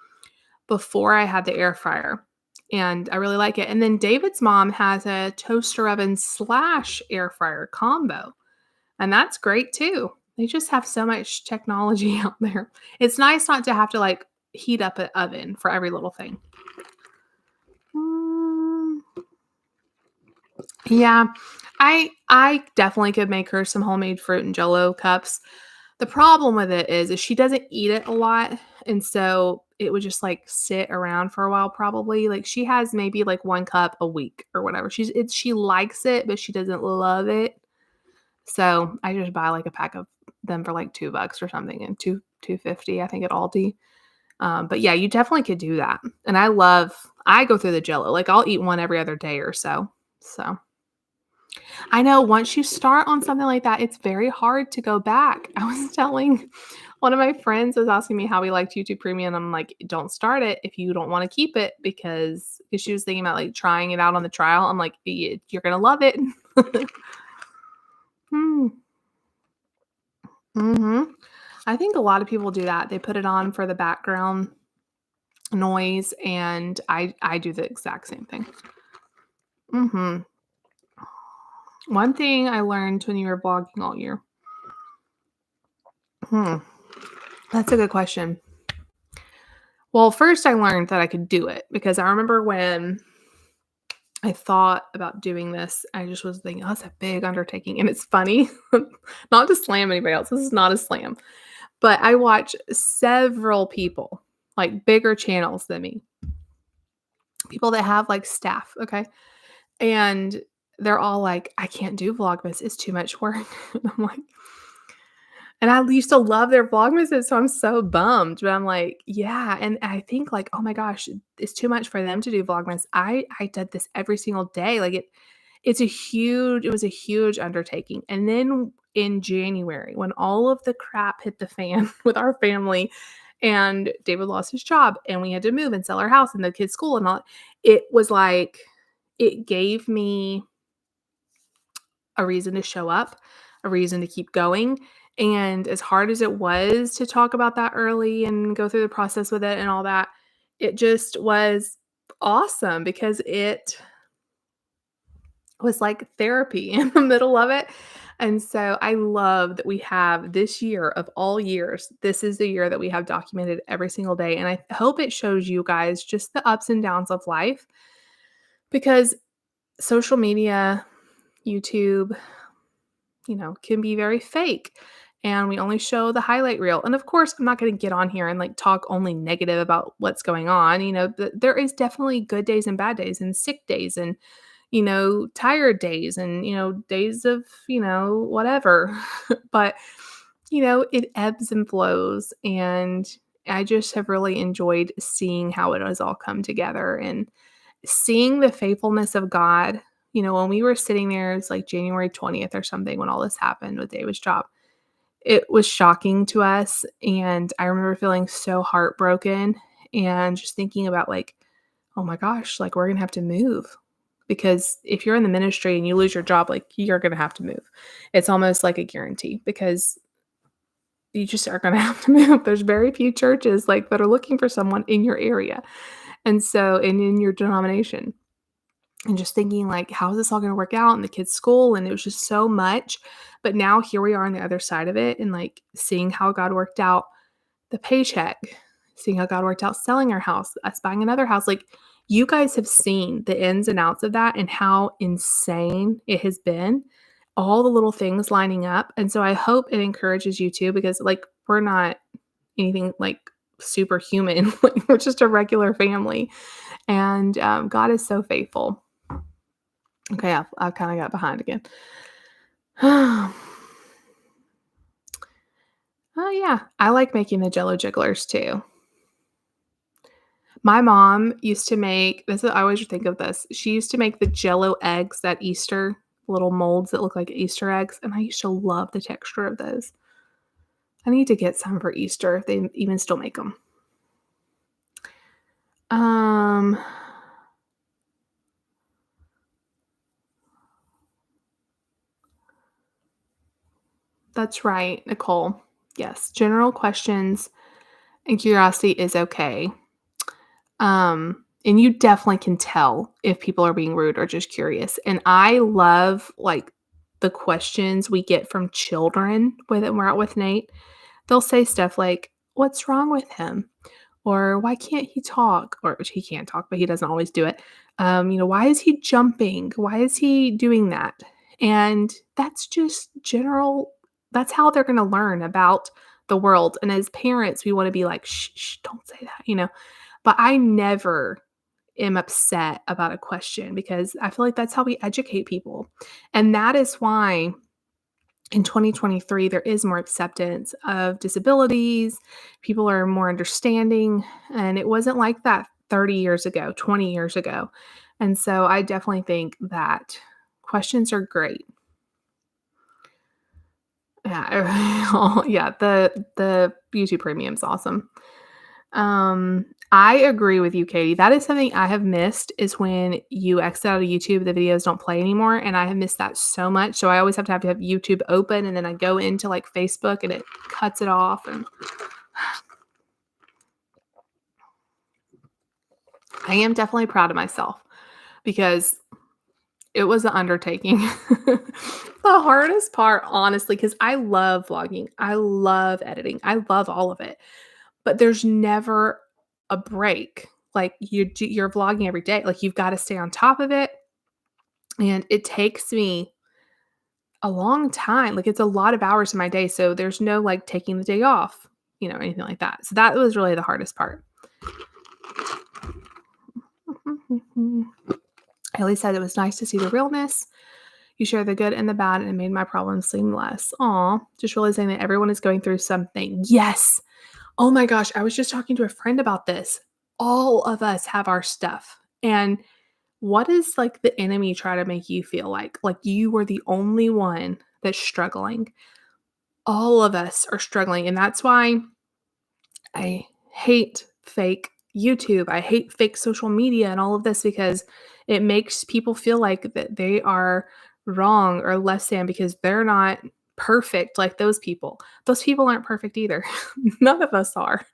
before I had the air fryer, and I really like it. And then David's mom has a toaster oven slash air fryer combo, and that's great too. They just have so much technology out there. It's nice not to have to like heat up an oven for every little thing. Mm, yeah, I definitely could make her some homemade fruit and jello cups. The problem with it is she doesn't eat it a lot, and so it would just, like, sit around for a while probably, like, she has maybe, like, 1 cup a week or whatever. She likes it, but she doesn't love it, so I just buy, like, a pack of them for, like, $2 or something and 2.50 I think at Aldi, but yeah, you definitely could do that, and I go through the Jello, like, I'll eat one every other day or so. I know once you start on something like that, it's very hard to go back. I was telling one of my friends was asking me how we liked YouTube Premium. I'm like, don't start it if you don't want to keep it because she was thinking about like trying it out on the trial. I'm like, You're gonna love it." Mm, hmm I think a lot of people do that. They put it on for the background noise, and I do the exact same thing. hmm One thing I learned when you were blogging all year. Hmm, that's a good question. Well, first I learned that I could do it because I remember when I thought about doing this, I just was thinking, "Oh, it's a big undertaking." And it's funny, not to slam anybody else. This is not a slam, but I watch several people, like bigger channels than me, people that have like staff, okay? And they're all like, "I can't do Vlogmas. It's too much work." And I'm like, and I used to love their Vlogmases, so I'm so bummed, but I'm like, yeah, and I think like, "Oh my gosh, it's too much for them to do Vlogmas." I did this every single day, like, it was a huge undertaking, and then in January, when all of the crap hit the fan with our family, and David lost his job, and we had to move and sell our house and the kids' school and all, it was like it gave me a reason to show up, a reason to keep going. And as hard as it was to talk about that early and go through the process with it and all that, it just was awesome because it was like therapy in the middle of it. And so I love that we have this year of all years, this is the year that we have documented every single day. And I hope it shows you guys just the ups and downs of life because social media, YouTube, can be very fake. And we only show the highlight reel. And of course, I'm not going to get on here and like talk only negative about what's going on. There is definitely good days and bad days and sick days and, tired days and, days of, whatever. But, it ebbs and flows. And I just have really enjoyed seeing how it has all come together and seeing the faithfulness of God. When we were sitting there, it's like January 20th or something when all this happened with David's job. It was shocking to us, and I remember feeling so heartbroken and just thinking about like, "Oh my gosh, like we're gonna have to move." Because if you're in the ministry and you lose your job, like you're gonna have to move. It's almost like a guarantee because you just are gonna have to move. There's very few churches, like, that are looking for someone in your area, and in your denomination. And just thinking, like, "How is this all gonna work out in the kids' school?" And it was just so much. But now here we are on the other side of it and, like, seeing how God worked out the paycheck, seeing how God worked out selling our house, us buying another house. Like, you guys have seen the ins and outs of that and how insane it has been, all the little things lining up. And so I hope it encourages you too, because, like, we're not anything like superhuman. Like, we're just a regular family. And God is so faithful. Okay, I've kind of got behind again. Oh, yeah. I like making the Jello jigglers too. My mom used to make this. I always think of this. She used to make the Jello eggs at Easter, little molds that look like Easter eggs, and I used to love the texture of those. I need to get some for Easter if they even still make them. Um, that's right, Nicole. Yes, general questions and curiosity is okay. And you definitely can tell if people are being rude or just curious. And I love, like, the questions we get from children when we're out with Nate. They'll say stuff like, "What's wrong with him?" Or, "Why can't he talk?" Or, which he can't talk, but he doesn't always do it. "Why is he jumping? Why is he doing that?" And that's just general, that's how they're gonna learn about the world. And as parents, we wanna be like, "Shh, shh, don't say that," but I never am upset about a question because I feel like that's how we educate people. And that is why in 2023 there is more acceptance of disabilities. People are more understanding, and it wasn't like that 30 years ago, 20 years ago. And so I definitely think that questions are great. Yeah, yeah, the YouTube Premium is awesome. I agree with you, Katie. That is something I have missed, is when you exit out of YouTube, the videos don't play anymore, and I have missed that so much. So I always have to have YouTube open, and then I go into, like, Facebook, and it cuts it off. And I am definitely proud of myself because it was an undertaking. The hardest part, honestly, because I love vlogging, I love editing, I love all of it. But there's never a break. Like, you're vlogging every day. Like, you've gotta stay on top of it, and it takes me a long time. Like, it's a lot of hours in my day, so there's no, like, taking the day off, anything like that. So that was really the hardest part. Ellie said it was nice to see the realness. You share the good and the bad, and it made my problems seem less. Aw, just realizing that everyone is going through something. Yes. Oh my gosh, I was just talking to a friend about this. All of us have our stuff. And what does, like, the enemy try to make you feel like? Like you were the only one that's struggling. All of us are struggling. And that's why I hate fake YouTube. I hate fake social media and all of this, because it makes people feel like that they are wrong or less than because they're not perfect like those people. Those people aren't perfect either. None of us are.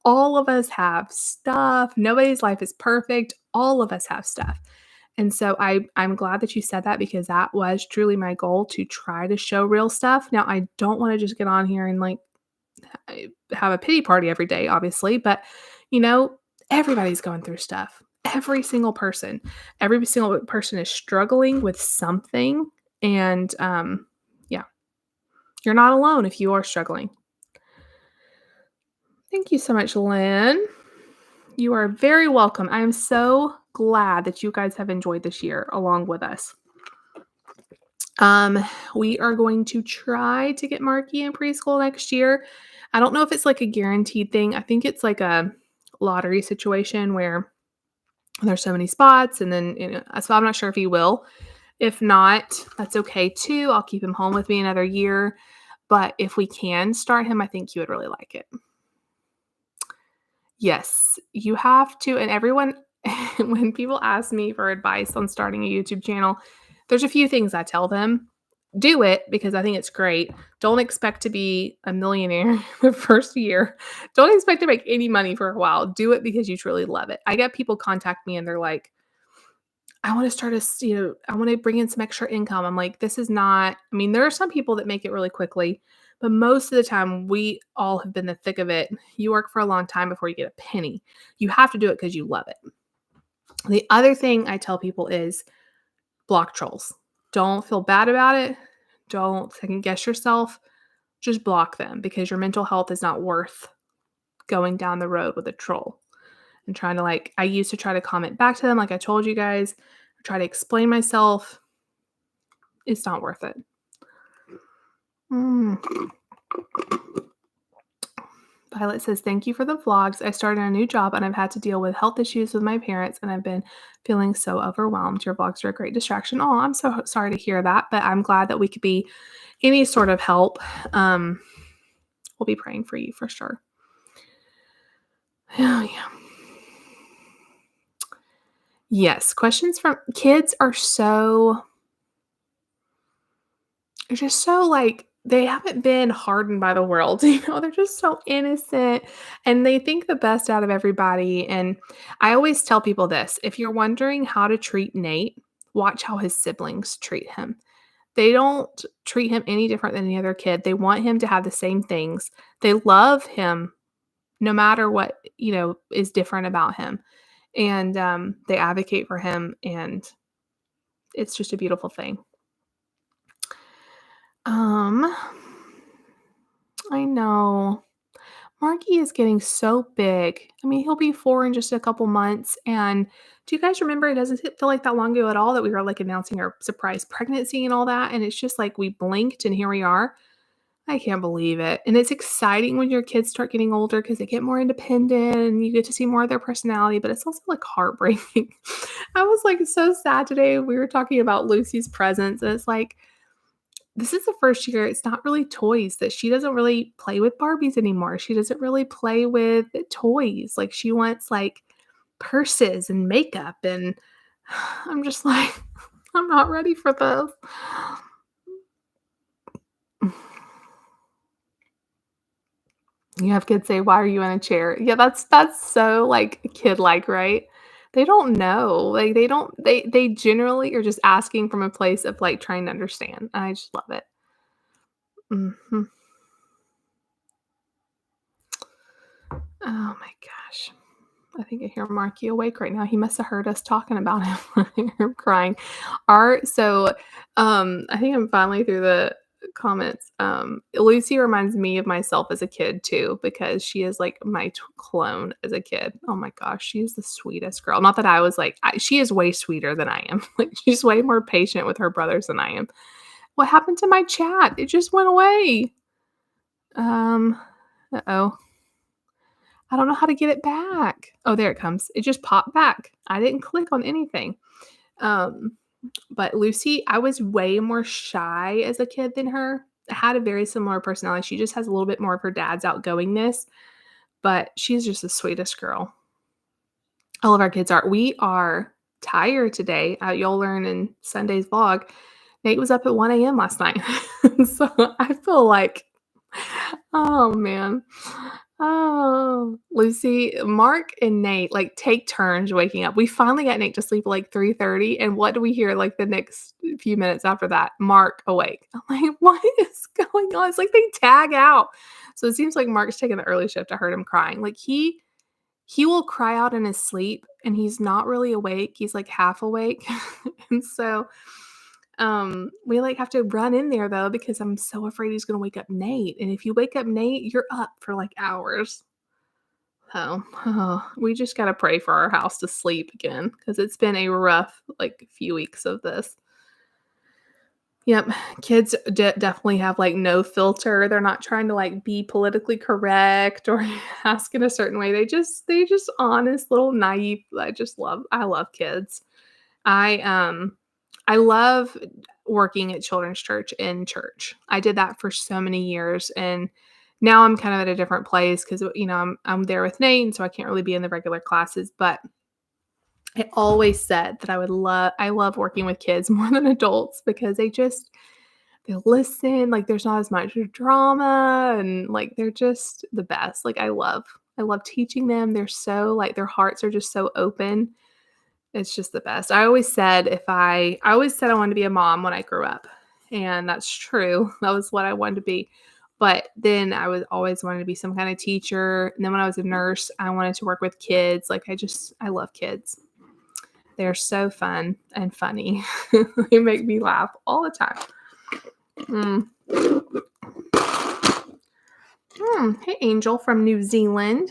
All of us have stuff. Nobody's life is perfect. All of us have stuff. And so I'm glad that you said that, because that was truly my goal, to try to show real stuff. Now, I don't want to just get on here and, like, have a pity party every day, obviously, but you know, everybody's going through stuff. Every single person is struggling with something. And yeah, you're not alone if you are struggling. Thank you so much, Lynn. You are very welcome. I am so glad that you guys have enjoyed this year along with us. We are going to try to get Marky in preschool next year. I don't know if it's like a guaranteed thing. I think it's like a lottery situation where there's so many spots, and then, so I'm not sure if he will. If not, that's okay too. I'll keep him home with me another year. But if we can start him, I think he would really like it. Yes, you have to. And everyone, when people ask me for advice on starting a YouTube channel, there's a few things I tell them. do it because I think it's great. Don't expect to be a millionaire the first year. Don't expect to make any money for a while. Do it because you truly love it. I get people contact me and they're like, I want to start I want to bring in some extra income. I'm like, this is not, I mean, there are some people that make it really quickly, but most of the time we all have been the thick of it. You work for a long time before you get a penny. You have to do it because you love it. The other thing I tell people is block trolls. Don't feel bad about it. Don't second guess yourself. Just block them because your mental health is not worth going down the road with a troll and trying to I used to try to comment back to them like I told you guys, or try to explain myself. It's not worth it. Violet says, thank you for the vlogs. I started a new job and I've had to deal with health issues with my parents and I've been feeling so overwhelmed. Your vlogs are a great distraction. Oh, I'm so sorry to hear that, but I'm glad that we could be any sort of help. We'll be praying for you for sure. Oh, yeah. Yes, questions from kids are they're just so they haven't been hardened by the world, they're just so innocent and they think the best out of everybody. And I always tell people this, if you're wondering how to treat Nate, watch how his siblings treat him. They don't treat him any different than any other kid. They want him to have the same things. They love him no matter what, is different about him. And they advocate for him and it's just a beautiful thing. I know. Marky is getting so big. I mean, he'll be 4 in just a couple months. And do you guys remember? It doesn't feel like that long ago at all that we were announcing our surprise pregnancy and all that. And it's just we blinked and here we are. I can't believe it. And it's exciting when your kids start getting older because they get more independent and you get to see more of their personality, but it's also heartbreaking. I was so sad today. We were talking about Lucy's presents and it's this is the first year it's not really toys, that she doesn't really play with Barbies anymore. She doesn't really play with toys. She wants purses and makeup and I'm just I'm not ready for this. You have kids say, "Why are you in a chair?" Yeah, that's so kid-like, right? They don't know. They don't they generally are just asking from a place of trying to understand. I just love it. Mhm. Oh my gosh. I think I hear Marky awake right now. He must have heard us talking about him. I hear him crying. I think I'm finally through the comments. Lucy reminds me of myself as a kid too, because she is my clone as a kid. Oh my gosh, she is the sweetest girl. Not that I was she is way sweeter than I am. She's way more patient with her brothers than I am. What happened to my chat? It just went away. Uh-oh. I don't know how to get it back. Oh, there it comes. It just popped back. I didn't click on anything. But Lucy, I was way more shy as a kid than her. I had a very similar personality. She just has a little bit more of her dad's outgoingness, but she's just the sweetest girl. All of our kids are. We are tired today. You'll learn in Sunday's vlog. Nate was up at 1 a.m. last night. So I feel oh man. Oh, Lucy, Mark and Nate take turns waking up. We finally got Nate to sleep at 3:30, and what do we hear the next few minutes after that? Mark awake. I'm what is going on? It's they tag out. So it seems like Mark's taking the early shift. I heard him crying. He will cry out in his sleep and he's not really awake. He's half awake. And so we have to run in there though because I'm so afraid he's gonna wake up Nate. And if you wake up Nate, you're up for hours. We just gotta pray for our house to sleep again because it's been a rough few weeks of this. Yep, kids definitely have no filter. They're not trying to be politically correct or ask in a certain way. They just honest little naive. I love kids. I love working at children's church in church. I did that for so many years and now I'm kind of at a different place because I'm there with Nate, and so I can't really be in the regular classes, but I always said that I love working with kids more than adults because They listen, like, there's not as much drama and, like, they're just the best. Like, I love teaching them. They're so like, their hearts are just so open. It's just the best. I always said I wanted to be a mom when I grew up, and that's true. That was what I wanted to be. But then I was always wanted to be some kind of teacher, and then when I was a nurse, I wanted to work with kids. Like, I love kids. They're so fun and funny. They make me laugh all the time. Mm. Hey, Angel from New Zealand.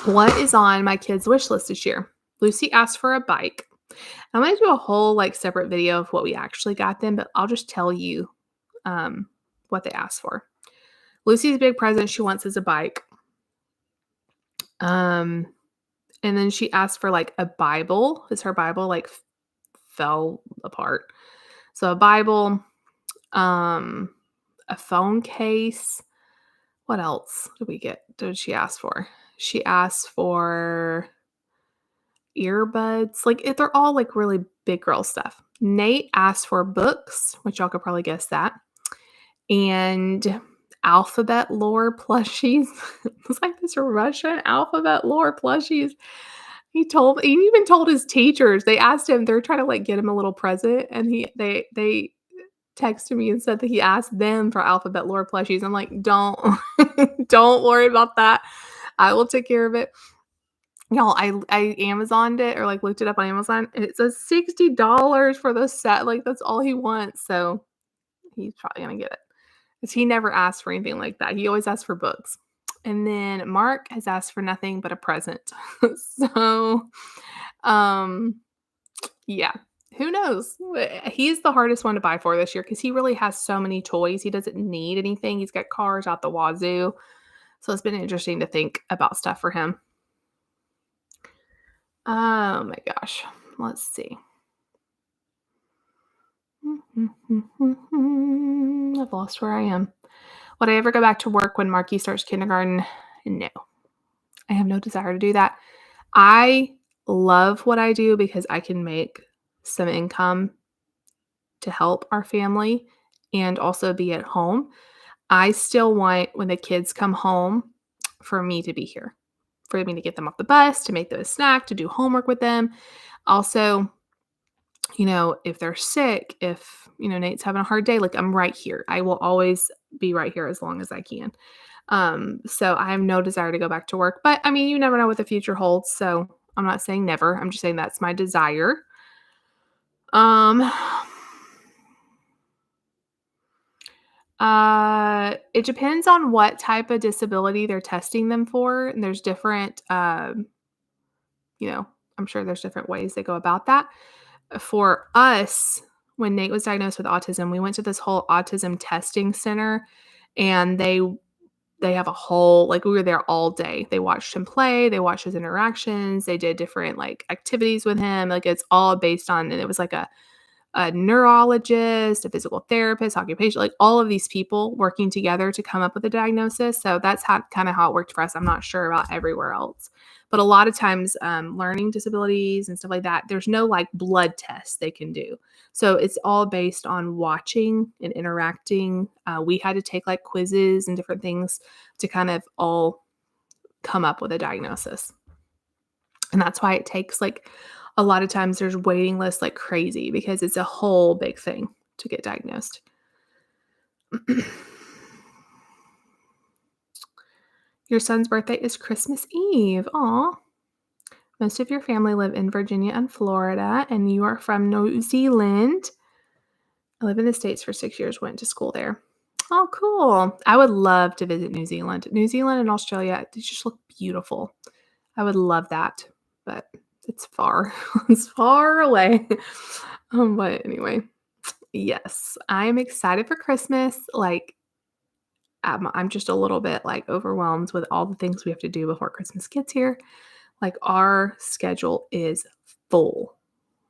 What is on my kids' wish list this year? Lucy asked for a bike. I'm going to do a whole like separate video of what we actually got them, but I'll just tell you what they asked for. Lucy's big present she wants is a bike. And then she asked for like a Bible. Is her Bible like fell apart? So a Bible, a phone case. What else did she ask for? She asked for earbuds. Like, they're all like really big girl stuff. Nate asked for books, which y'all could probably guess that, and alphabet lore plushies. It's like this Russian alphabet lore plushies. He even told his teachers. They asked him. They're trying to like get him a little present, and they texted me and said that he asked them for alphabet lore plushies. I'm like, don't don't worry about that. I will take care of it. Y'all, I Amazoned it or like looked it up on Amazon, and it says $60 for the set. Like, that's all he wants. So he's probably gonna get it. Because he never asked for anything like that. He always asks for books. And then Mark has asked for nothing but a present. So yeah. Who knows? He's the hardest one to buy for this year because he really has so many toys. He doesn't need anything. He's got cars out the wazoo. So it's been interesting to think about stuff for him. Oh my gosh. Let's see. I've lost where I am. Would I ever go back to work when Marky starts kindergarten? No. I have no desire to do that. I love what I do because I can make some income to help our family and also be at home. I still want, when the kids come home, for me to be here, for me to get them off the bus, to make them a snack, to do homework with them. Also, if they're sick, if, Nate's having a hard day, like, I'm right here. I will always be right here as long as I can. So I have no desire to go back to work, but I mean, you never know what the future holds. So I'm not saying never. I'm just saying that's my desire. It depends on what type of disability they're testing them for. And there's different, I'm sure there's different ways they go about that. For us, when Nate was diagnosed with autism, we went to this whole autism testing center, and they have a whole, like, we were there all day. They watched him play, they watched his interactions, they did different like activities with him. Like, it's all based on, and it was like a neurologist, a physical therapist, occupation, like all of these people working together to come up with a diagnosis. So that's how it worked for us. I'm not sure about everywhere else, but a lot of times, learning disabilities and stuff like that, there's no like blood tests they can do. So it's all based on watching and interacting. We had to take like quizzes and different things to kind of all come up with a diagnosis. And that's why it takes like a lot of times there's waiting lists like crazy because it's a whole big thing to get diagnosed. Your son's birthday is Christmas Eve. Aw. Most of your family live in Virginia and Florida, and you are from New Zealand. I live in the States for 6 years, went to school there. Oh, cool. I would love to visit New Zealand. New Zealand and Australia, they just look beautiful. I would love that, but it's far. It's far away. But anyway, yes, I'm excited for Christmas. Like, I'm just a little bit like overwhelmed with all the things we have to do before Christmas gets here. Like, our schedule is full,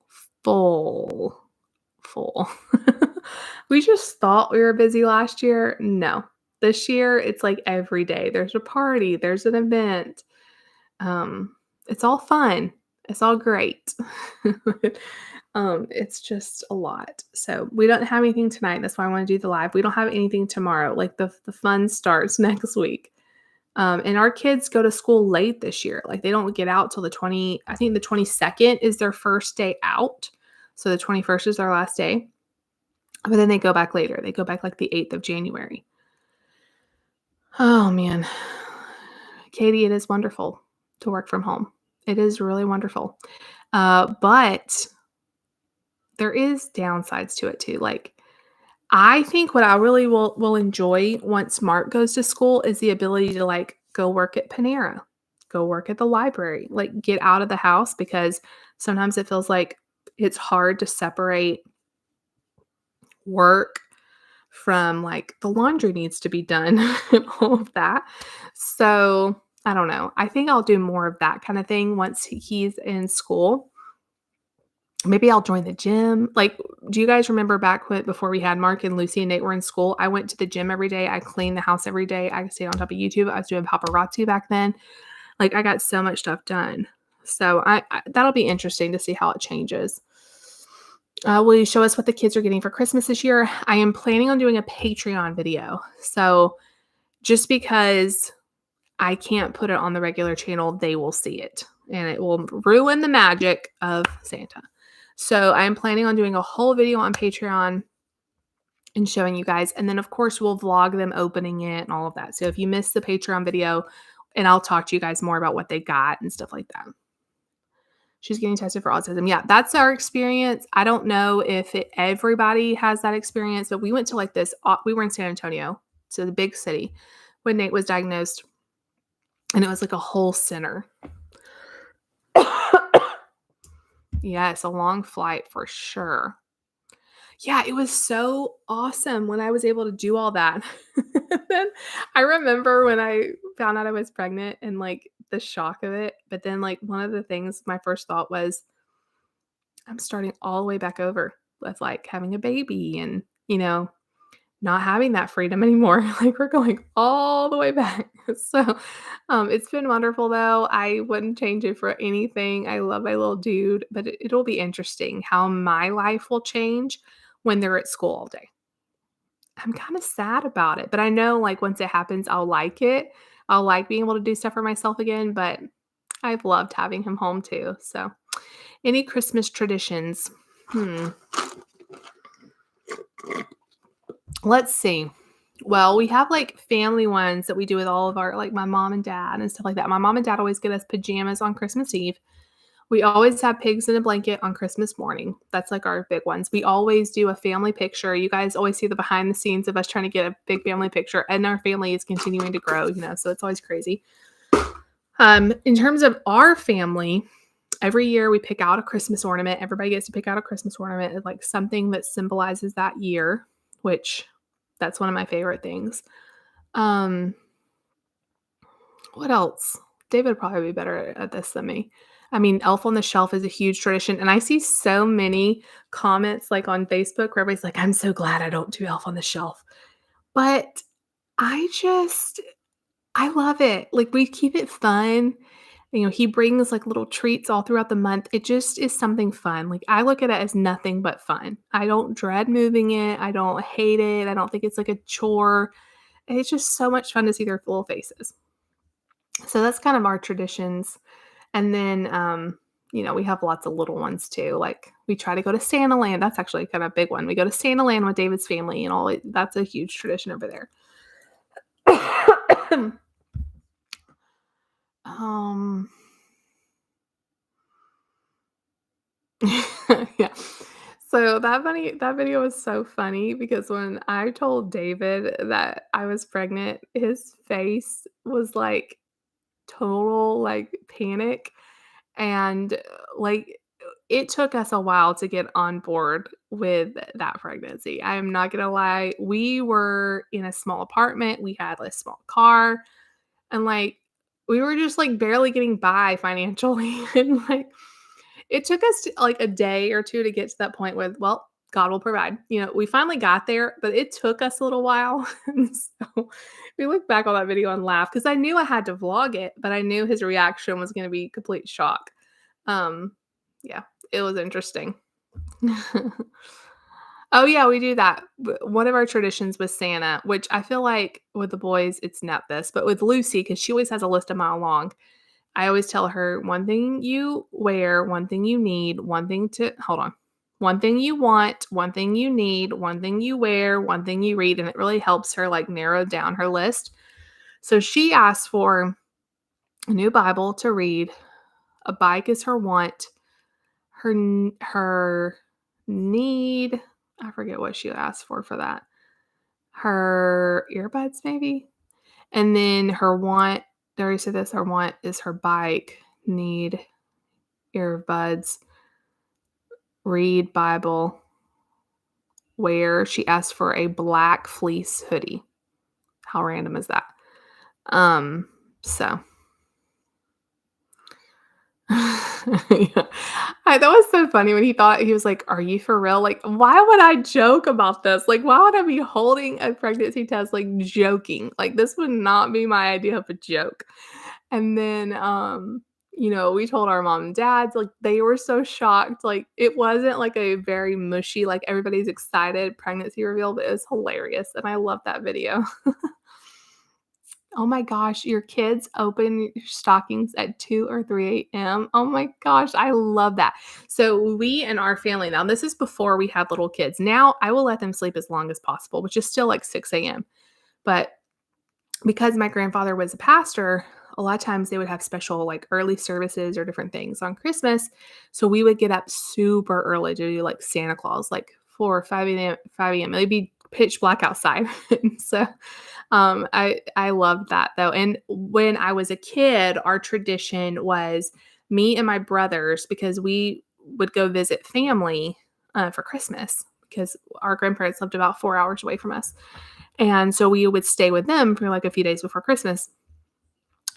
full, full. We just thought we were busy last year. No, this year it's like every day there's a party, there's an event. It's all fun. It's all great. It's just a lot. So we don't have anything tonight. That's why I want to do the live. We don't have anything tomorrow. Like the fun starts next week. And our kids go to school late this year. Like they don't get out till I think the 22nd is their first day out. So the 21st is their last day. But then they go back later. They go back like the 8th of January. Oh man. Katie, it is wonderful to work from home. It is really wonderful. But there is downsides to it too. Like I think what I really will enjoy once Mark goes to school is the ability to like go work at Panera, go work at the library, like get out of the house because sometimes it feels like it's hard to separate work from like the laundry needs to be done and all of that. So I don't know. I think I'll do more of that kind of thing once he's in school. Maybe I'll join the gym. Like, do you guys remember back before we had Mark and Lucy and Nate were in school? I went to the gym every day. I cleaned the house every day. I stayed on top of YouTube. I was doing paparazzi back then. Like, I got so much stuff done. So I that'll be interesting to see how it changes. Will you show us what the kids are getting for Christmas this year? I am planning on doing a Patreon video. So just because I can't put it on the regular channel, they will see it. And it will ruin the magic of Santa. So I'm planning on doing a whole video on Patreon and showing you guys. And then, of course, we'll vlog them opening it and all of that. So if you missed the Patreon video, and I'll talk to you guys more about what they got and stuff like that. She's getting tested for autism. Yeah, that's our experience. I don't know if everybody has that experience, but we went to like this. We were in San Antonio, so the big city, when Nate was diagnosed. And it was like a whole center. Yes, a long flight for sure. Yeah, it was so awesome when I was able to do all that. Then I remember when I found out I was pregnant and like the shock of it. But then like one of the things my first thought was, I'm starting all the way back over with like having a baby and, not having that freedom anymore. Like we're going all the way back. So it's been wonderful though. I wouldn't change it for anything. I love my little dude, but it'll be interesting how my life will change when they're at school all day. I'm kind of sad about it, but I know like once it happens, I'll like it. I'll like being able to do stuff for myself again, but I've loved having him home too. So any Christmas traditions? Let's see. Well, we have like family ones that we do with all of our, like my mom and dad and stuff like that. My mom and dad always get us pajamas on Christmas Eve. We always have pigs in a blanket on Christmas morning. That's like our big ones. We always do a family picture. You guys always see the behind the scenes of us trying to get a big family picture, and our family is continuing to grow, so it's always crazy. In terms of our family, every year we pick out a Christmas ornament. Everybody gets to pick out a Christmas ornament. It's like something that symbolizes that year, which that's one of my favorite things. What else? David would probably be better at this than me. I mean, Elf on the Shelf is a huge tradition. And I see so many comments like on Facebook where everybody's like, I'm so glad I don't do Elf on the Shelf. But I love it. Like we keep it fun. He brings like little treats all throughout the month. It just is something fun. Like I look at it as nothing but fun. I don't dread moving it. I don't hate it. I don't think it's like a chore. It's just so much fun to see their little faces. So that's kind of our traditions. And then, we have lots of little ones too. Like we try to go to Santa Land. That's actually kind of a big one. We go to Santa Land with David's family and all. That's a huge tradition over there. Yeah. So that video was so funny because when I told David that I was pregnant, his face was like total like panic. And like it took us a while to get on board with that pregnancy. I am not gonna lie. We were in a small apartment, we had a small car, and like we were just like barely getting by financially. And like it took us like a day or two to get to that point with, well, God will provide. We finally got there, but it took us a little while. And so we look back on that video and laugh because I knew I had to vlog it, but I knew his reaction was going to be complete shock. Yeah, it was interesting. Oh, yeah, we do that. One of our traditions with Santa, which I feel like with the boys, it's not this, but with Lucy, because she always has a list a mile long, I always tell her one thing you wear, one thing you need, one thing to hold on. One thing you want, one thing you need, one thing you wear, one thing you read, and it really helps her like narrow down her list. So she asked for a new Bible to read, a bike is her want, her need, I forget what she asked for that. Her earbuds maybe? And then her want, I already said this, her want is her bike, need earbuds, read Bible, wear. She asked for a black fleece hoodie. How random is that? So yeah. That was so funny when he was like, "Are you for real?" Like, why would I joke about this? Like, why would I be holding a pregnancy test, like, joking? Like, this would not be my idea of a joke. And then, we told our mom and dads, like, they were so shocked. Like, it wasn't like a very mushy, like, everybody's excited pregnancy reveal, but it was hilarious. And I love that video. Oh my gosh, your kids open your stockings at 2 or 3 AM. Oh my gosh, I love that. So we and our family now this is before we had little kids. Now I will let them sleep as long as possible, which is still like 6 AM. But because my grandfather was a pastor, a lot of times they would have special like early services or different things on Christmas. So we would get up super early to do like Santa Claus, like 4 or 5 AM, 5 AM. It'd be pitch black outside. And so I loved that though. And when I was a kid, our tradition was me and my brothers, because we would go visit family for Christmas because our grandparents lived about 4 hours away from us. And so we would stay with them for like a few days before Christmas.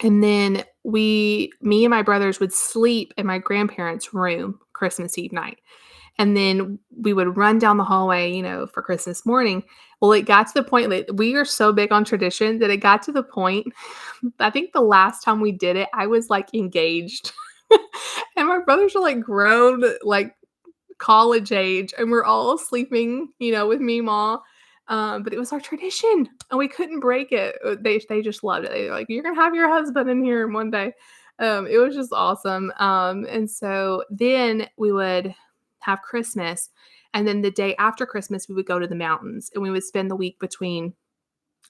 And then me and my brothers would sleep in my grandparents' room Christmas Eve night. And then we would run down the hallway, for Christmas morning. Well, it got to the point that we are so big on tradition that it got to the point, I think the last time we did it, I was like engaged. And my brothers are like grown, like college age, and we're all sleeping, with me, ma. But it was our tradition, and we couldn't break it. They just loved it. They're like, "You're gonna have your husband in here one day." It was just awesome. And so then we would have Christmas, and then the day after Christmas, we would go to the mountains, and we would spend the week between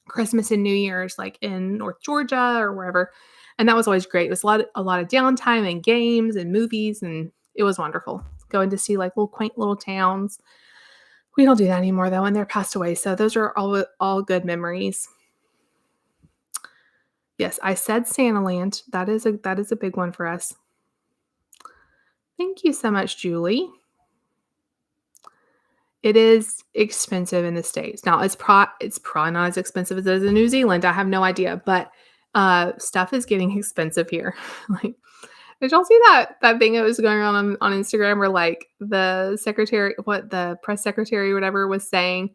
Christmas and New Year's, like in North Georgia or wherever. And that was always great. It was a lot of downtime and games and movies, and it was wonderful going to see like little quaint little towns. We don't do that anymore though, and they're passed away. So those are all good memories. Yes, I said Santaland. That is a big one for us. Thank you so much, Julie. It is expensive in the States. Now it's probably not as expensive as it is in New Zealand. I have no idea, but stuff is getting expensive here. Like, did y'all see that thing that was going on Instagram where like the press secretary or whatever was saying,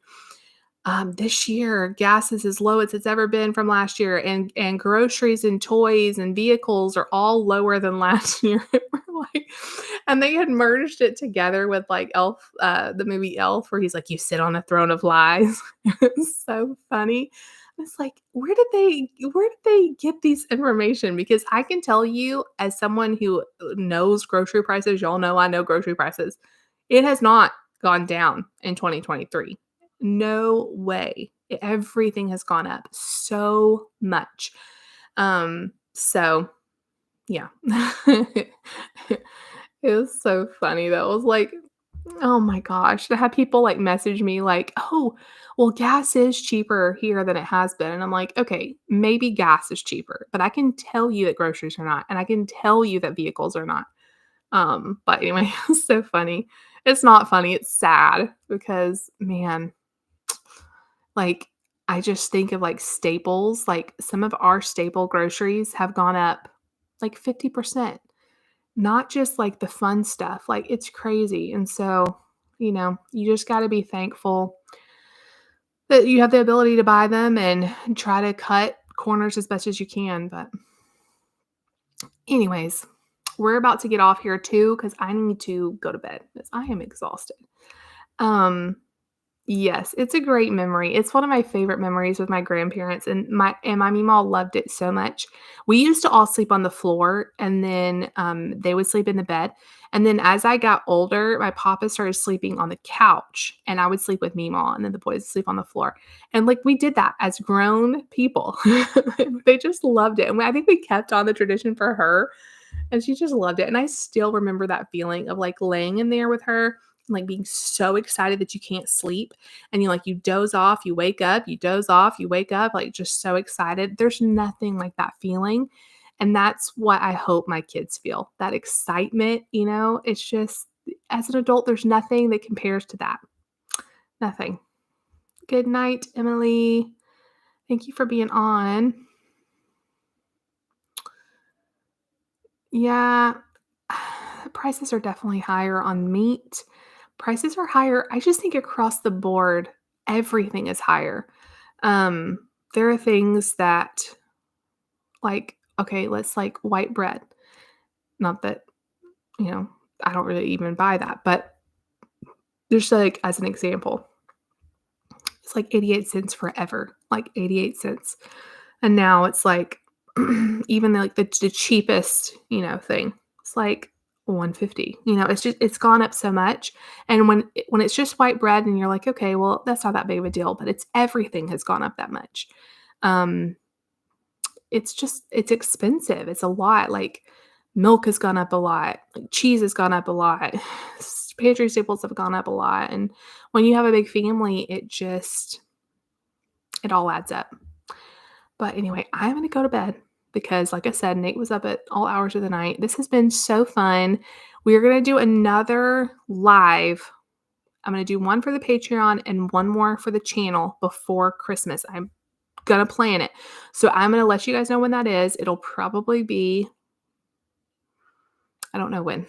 this year gas is as low as it's ever been from last year, and groceries and toys and vehicles are all lower than last year. We're like, and they had merged it together with like Elf, the movie Elf, where he's like, "You sit on a throne of lies." It's so funny. It's like, where did they get these information? Because I can tell you, as someone who knows grocery prices, y'all know I know grocery prices. It has not gone down in 2023. No way. Everything has gone up so much. So yeah. It was so funny though. It was like, oh my gosh, to have people like message me like, "Oh, well, gas is cheaper here than it has been." And I'm like, "Okay, maybe gas is cheaper, but I can tell you that groceries are not, and I can tell you that vehicles are not." But anyway, it's so funny. It's not funny, it's sad because man, like, I just think of, like, staples, like, some of our staple groceries have gone up, like, 50%, not just, like, the fun stuff, like, it's crazy, and so, you just gotta be thankful that you have the ability to buy them and try to cut corners as best as you can, but anyways, we're about to get off here too because I need to go to bed because I am exhausted. Um, Yes, it's a great memory. It's one of my favorite memories with my grandparents, and my Meemaw loved it so much. We used to all sleep on the floor, and then, they would sleep in the bed, and then as I got older, my papa started sleeping on the couch, and I would sleep with Meemaw, and then the boys would sleep on the floor, and, like, we did that as grown people. They just loved it, and I think we kept on the tradition for her, and she just loved it, and I still remember that feeling of, like, laying in there with her, and, like, being so excited that you can't sleep, and you doze off, you wake up, you doze off, you wake up, like, just so excited. There's nothing like that feeling, and that's what I hope my kids feel, that excitement, It's just as an adult, there's nothing that compares to that. Nothing. Good night, Emily. Thank you for being on. Yeah, prices are definitely higher on meat. Prices are higher. I just think across the board, everything is higher. Um, there are things that, like, okay, let's like white bread. Not that, you know, I don't really even buy that, but just like as an example, it's like 88 cents forever, like 88 cents. And now it's like even like the cheapest, thing. It's like 150. It's gone up so much. And when it's just white bread and you're like, okay, well, that's not that big of a deal, but it's everything has gone up that much. Um it's expensive. It's a lot. Like milk has gone up a lot. Like cheese has gone up a lot. Pantry staples have gone up a lot. And when you have a big family, it all adds up. But anyway, I'm going to go to bed because, like I said, Nate was up at all hours of the night. This has been so fun. We're going to do another live. I'm going to do one for the Patreon and one more for the channel before Christmas. I'm going to plan it. So I'm going to let you guys know when that is. It'll probably be, I don't know when.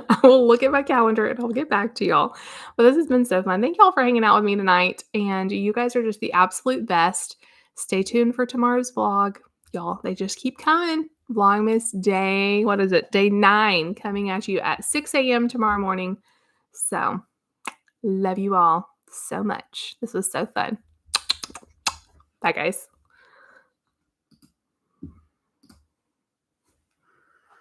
I will look at my calendar and I'll get back to y'all. But this has been so fun. Thank y'all for hanging out with me tonight. And you guys are just the absolute best. Stay tuned for tomorrow's vlog. Y'all, they just keep coming. Vlogmas day, what is it? Day 9 coming at you at 6 a.m. tomorrow morning. So, love you all so much. This was so fun. Bye, guys.